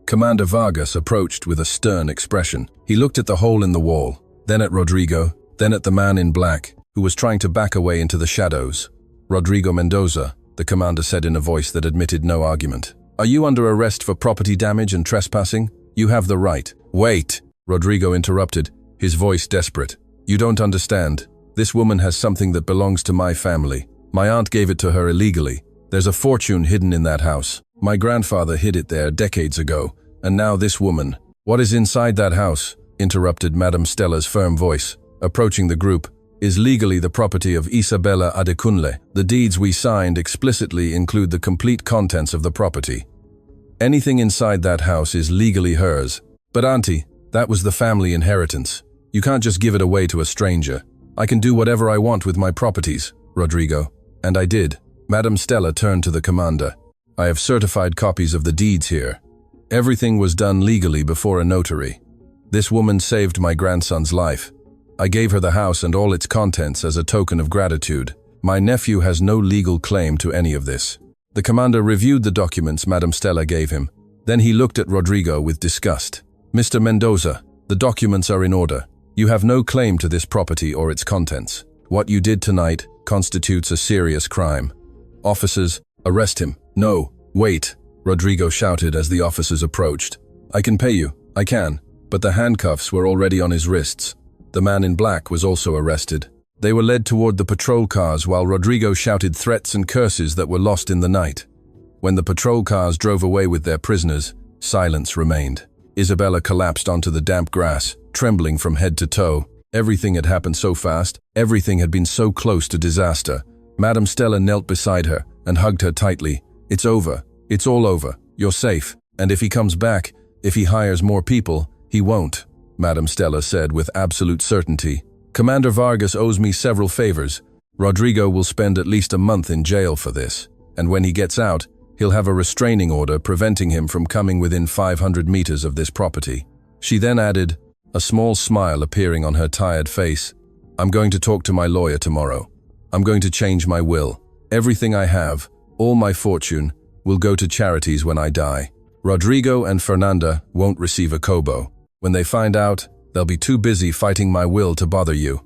Commander Vargas approached with a stern expression. He looked at the hole in the wall, then at Rodrigo, then at the man in black, who was trying to back away into the shadows. "Rodrigo Mendoza," the commander said in a voice that admitted no argument. "Are you under arrest for property damage and trespassing? You have the right." "Wait," Rodrigo interrupted, his voice desperate. "You don't understand. This woman has something that belongs to my family. My aunt gave it to her illegally. There's a fortune hidden in that house. My grandfather hid it there decades ago, and now this woman." "What is inside that house?" interrupted Madame Stella's firm voice, approaching the group, "is legally the property of Isabella Adekunle. The deeds we signed explicitly include the complete contents of the property. Anything inside that house is legally hers." "But auntie, that was the family inheritance. You can't just give it away to a stranger." "I can do whatever I want with my properties, Rodrigo." "And I did." Madame Stella turned to the commander. "I have certified copies of the deeds here. Everything was done legally before a notary. This woman saved my grandson's life. I gave her the house and all its contents as a token of gratitude. My nephew has no legal claim to any of this." The commander reviewed the documents Madame Stella gave him. Then he looked at Rodrigo with disgust. "Mr. Mendoza, the documents are in order. You have no claim to this property or its contents. What you did tonight constitutes a serious crime. Officers, arrest him." "No, wait," Rodrigo shouted as the officers approached. "I can pay you, I can." But the handcuffs were already on his wrists. The man in black was also arrested. They were led toward the patrol cars while Rodrigo shouted threats and curses that were lost in the night. When the patrol cars drove away with their prisoners, silence remained. Isabella collapsed onto the damp grass, trembling from head to toe. Everything had happened so fast. Everything had been so close to disaster. Madame Stella knelt beside her and hugged her tightly. "It's over. It's all over. You're safe. And if he comes back, if he hires more people, he won't," Madame Stella said with absolute certainty. "Commander Vargas owes me several favors. Rodrigo will spend at least a month in jail for this. And when he gets out, he'll have a restraining order preventing him from coming within 500 meters of this property." She then added, a small smile appearing on her tired face, "I'm going to talk to my lawyer tomorrow. I'm going to change my will. Everything I have, all my fortune, will go to charities when I die. Rodrigo and Fernanda won't receive a kobo. When they find out, they'll be too busy fighting my will to bother you."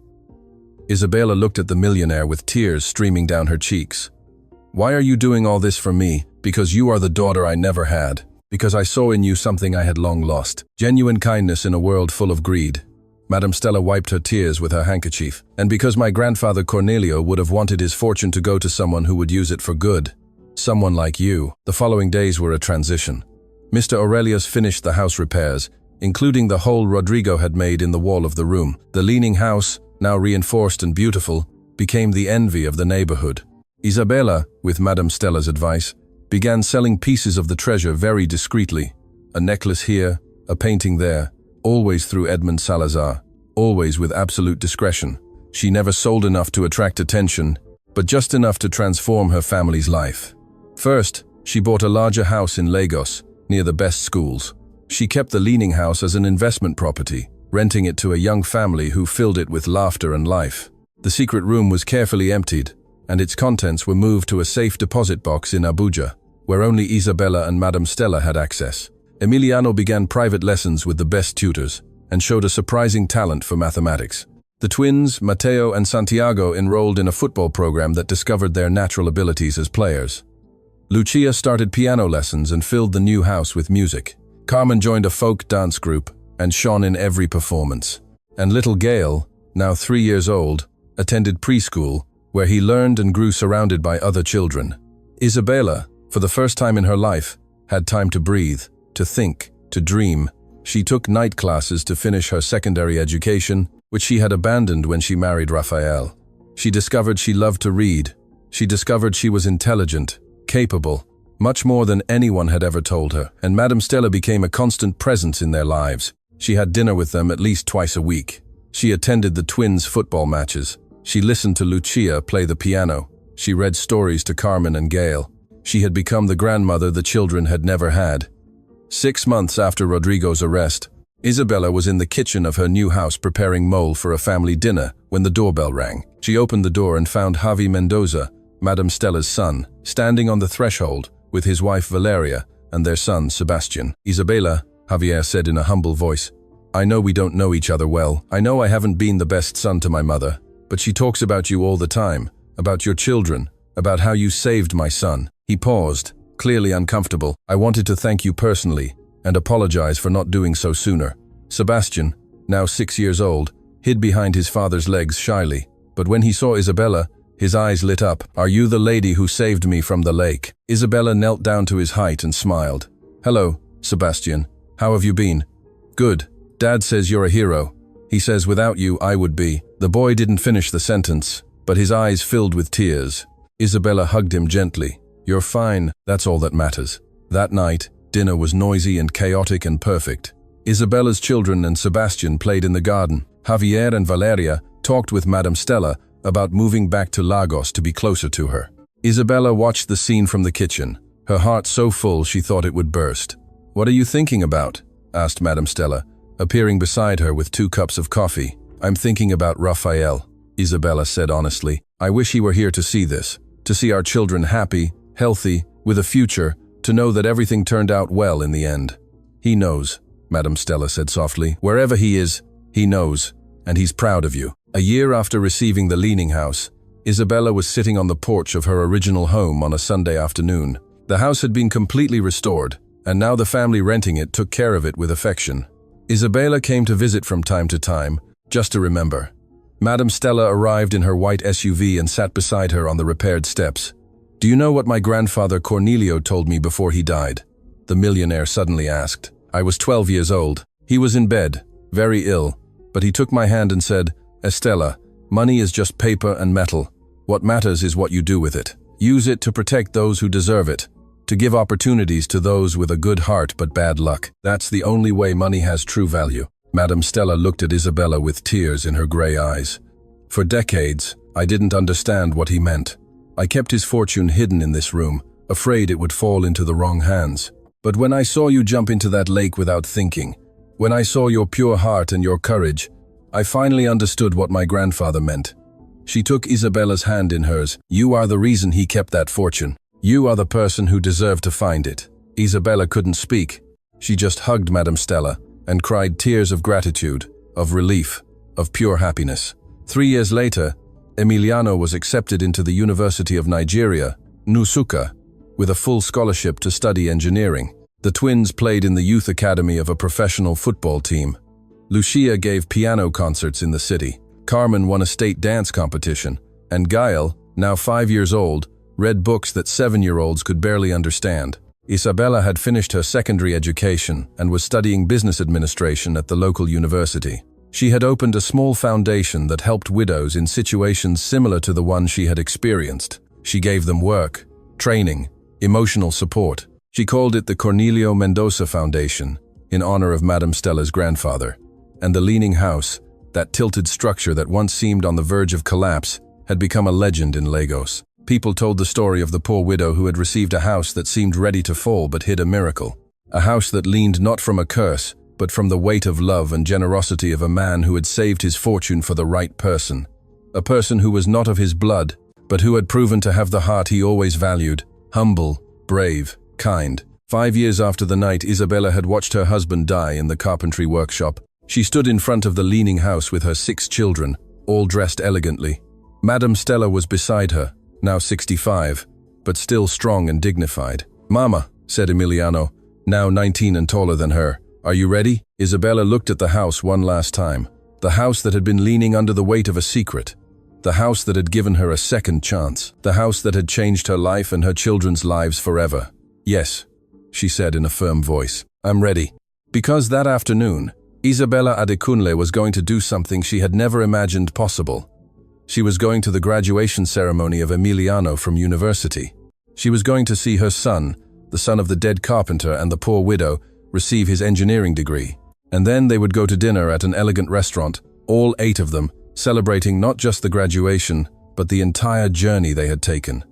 Isabella looked at the millionaire with tears streaming down her cheeks. "Why are you doing all this for me? Because you are the daughter I never had. Because I saw in you something I had long lost. Genuine kindness in a world full of greed." Madame Stella wiped her tears with her handkerchief. "And because my grandfather Cornelio would have wanted his fortune to go to someone who would use it for good. Someone like you." The following days were a transition. Mr. Aurelius finished the house repairs, including the hole Rodrigo had made in the wall of the room. The leaning house, now reinforced and beautiful, became the envy of the neighborhood. Isabella, with Madame Stella's advice, began selling pieces of the treasure very discreetly. A necklace here, a painting there, always through Edmond Salazar, always with absolute discretion. She never sold enough to attract attention, but just enough to transform her family's life. First, she bought a larger house in Lagos, near the best schools. She kept the leaning house as an investment property, renting it to a young family who filled it with laughter and life. The secret room was carefully emptied, and its contents were moved to a safe deposit box in Abuja, where only Isabella and Madame Stella had access. Emiliano began private lessons with the best tutors, and showed a surprising talent for mathematics. The twins, Mateo and Santiago, enrolled in a football program that discovered their natural abilities as players. Lucia started piano lessons and filled the new house with music. Carmen joined a folk dance group and shone in every performance. And little Gail, now 3 years old, attended preschool, where he learned and grew surrounded by other children. Isabella, for the first time in her life, had time to breathe, to think, to dream. She took night classes to finish her secondary education, which she had abandoned when she married Raphael. She discovered she loved to read. She discovered she was intelligent, capable, much more than anyone had ever told her, and Madame Stella became a constant presence in their lives. She had dinner with them at least twice a week. She attended the twins' football matches. She listened to Lucia play the piano. She read stories to Carmen and Gail. She had become the grandmother the children had never had. 6 months after Rodrigo's arrest, Isabella was in the kitchen of her new house preparing mole for a family dinner when the doorbell rang. She opened the door and found Javi Mendoza, Madame Stella's son, standing on the threshold with his wife Valeria and their son Sebastian. "Isabella," Javier said in a humble voice, "I know we don't know each other well. I know I haven't been the best son to my mother, but she talks about you all the time, about your children, about how you saved my son." He paused, clearly uncomfortable. "I wanted to thank you personally and apologize for not doing so sooner." Sebastian, now 6 years old, hid behind his father's legs shyly, but when he saw Isabella, his eyes lit up. "Are you the lady who saved me from the lake?" Isabella knelt down to his height and smiled. "Hello, Sebastian. How have you been?" "Good. Dad says you're a hero. He says without you I would be." The boy didn't finish the sentence, but his eyes filled with tears. Isabella hugged him gently. "You're fine, that's all that matters." That night, dinner was noisy and chaotic and perfect. Isabella's children and Sebastian played in the garden. Javier and Valeria talked with Madame Stella about moving back to Lagos to be closer to her. Isabella watched the scene from the kitchen, her heart so full she thought it would burst. "What are you thinking about?" asked Madame Stella, appearing beside her with 2 cups of coffee. "I'm thinking about Raphael," Isabella said honestly. "I wish he were here to see this, to see our children happy, healthy, with a future, to know that everything turned out well in the end." "He knows," Madame Stella said softly. "Wherever he is, he knows, and he's proud of you." A year after receiving the Leaning House, Isabella was sitting on the porch of her original home on a Sunday afternoon. The house had been completely restored, and now the family renting it took care of it with affection. Isabella came to visit from time to time, just to remember. Madame Stella arrived in her white SUV and sat beside her on the repaired steps. "Do you know what my grandfather Cornelio told me before he died?" the millionaire suddenly asked. "I was 12 years old. He was in bed, very ill, but he took my hand and said, 'Estella, money is just paper and metal. What matters is what you do with it. Use it to protect those who deserve it, to give opportunities to those with a good heart but bad luck. That's the only way money has true value.'" Madame Stella looked at Isabella with tears in her gray eyes. "For decades, I didn't understand what he meant. I kept his fortune hidden in this room, afraid it would fall into the wrong hands. But when I saw you jump into that lake without thinking, when I saw your pure heart and your courage, I finally understood what my grandfather meant." She took Isabella's hand in hers. "You are the reason he kept that fortune. You are the person who deserved to find it." Isabella couldn't speak. She just hugged Madame Stella and cried tears of gratitude, of relief, of pure happiness. 3 years later, Emiliano was accepted into the University of Nigeria, Nsukka, with a full scholarship to study engineering. The twins played in the youth academy of a professional football team. Lucia gave piano concerts in the city. Carmen won a state dance competition, and Gael, now 5 years old, read books that 7-year-olds could barely understand. Isabella had finished her secondary education and was studying business administration at the local university. She had opened a small foundation that helped widows in situations similar to the one she had experienced. She gave them work, training, emotional support. She called it the Cornelio Mendoza Foundation, in honor of Madame Stella's grandfather. And the Leaning House, that tilted structure that once seemed on the verge of collapse, had become a legend in Lagos. People told the story of the poor widow who had received a house that seemed ready to fall but hid a miracle. A house that leaned not from a curse, but from the weight of love and generosity of a man who had saved his fortune for the right person. A person who was not of his blood, but who had proven to have the heart he always valued, humble, brave, kind. 5 years after the night Isabella had watched her husband die in the carpentry workshop, she stood in front of the Leaning House with her 6 children, all dressed elegantly. Madame Stella was beside her, now 65, but still strong and dignified. "Mama," said Emiliano, now 19 and taller than her, "are you ready?" Isabella looked at the house one last time, the house that had been leaning under the weight of a secret, the house that had given her a second chance, the house that had changed her life and her children's lives forever. "Yes," she said in a firm voice, "I'm ready." Because that afternoon, Isabella Adekunle was going to do something she had never imagined possible. She was going to the graduation ceremony of Emiliano from university. She was going to see her son, the son of the dead carpenter and the poor widow, receive his engineering degree. And then they would go to dinner at an elegant restaurant, all 8 of them, celebrating not just the graduation, but the entire journey they had taken.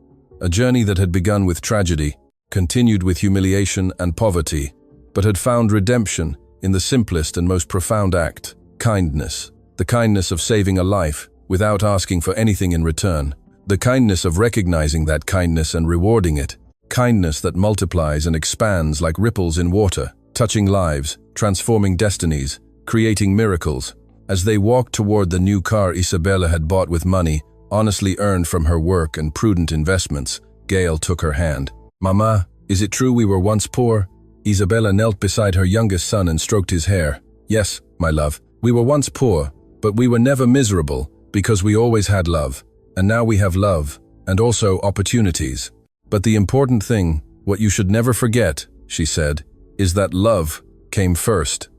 a journey that had begun with tragedy, continued with humiliation and poverty, but had found redemption in the simplest and most profound act, kindness. The kindness of saving a life without asking for anything in return. The kindness of recognizing that kindness and rewarding it. Kindness that multiplies and expands like ripples in water, touching lives, transforming destinies, creating miracles. As they walked toward the new car Isabella had bought with money, honestly earned from her work and prudent investments, Gail took her hand. "Mama, is it true we were once poor?" Isabella knelt beside her youngest son and stroked his hair. "Yes, my love, we were once poor, but we were never miserable because we always had love. And now we have love, and also opportunities. But the important thing, what you should never forget," she said, "is that love came first."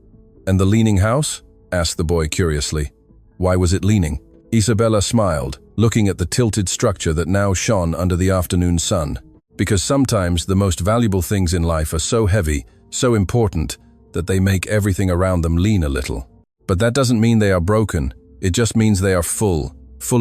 "And the leaning house?" asked the boy curiously. "Why was it leaning?" Isabella smiled, looking at the tilted structure that now shone under the afternoon sun. "Because sometimes the most valuable things in life are so heavy, so important, that they make everything around them lean a little. But that doesn't mean they are broken, it just means they are full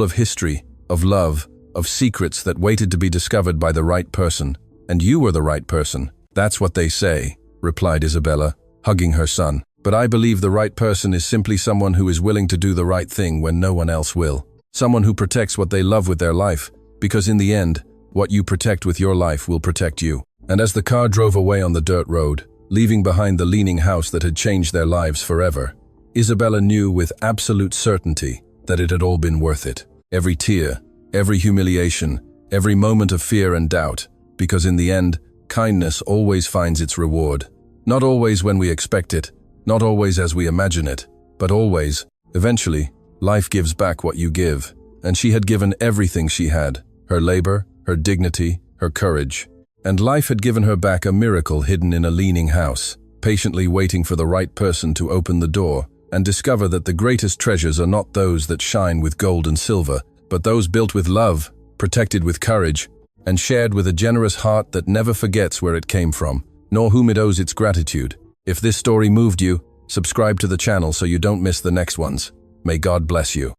of history, of love, of secrets that waited to be discovered by the right person. And you were the right person." "That's what they say," replied Isabella, hugging her son. "But I believe the right person is simply someone who is willing to do the right thing when no one else will. Someone who protects what they love with their life, because in the end, what you protect with your life will protect you." And as the car drove away on the dirt road, leaving behind the leaning house that had changed their lives forever, Isabella knew with absolute certainty that it had all been worth it. Every tear, every humiliation, every moment of fear and doubt, because in the end, kindness always finds its reward. Not always when we expect it, not always as we imagine it, but always, eventually, life gives back what you give. And she had given everything she had, her labor, her dignity, her courage. And life had given her back a miracle hidden in a leaning house, patiently waiting for the right person to open the door and discover that the greatest treasures are not those that shine with gold and silver, but those built with love, protected with courage, and shared with a generous heart that never forgets where it came from, nor whom it owes its gratitude. If this story moved you, subscribe to the channel so you don't miss the next ones. May God bless you.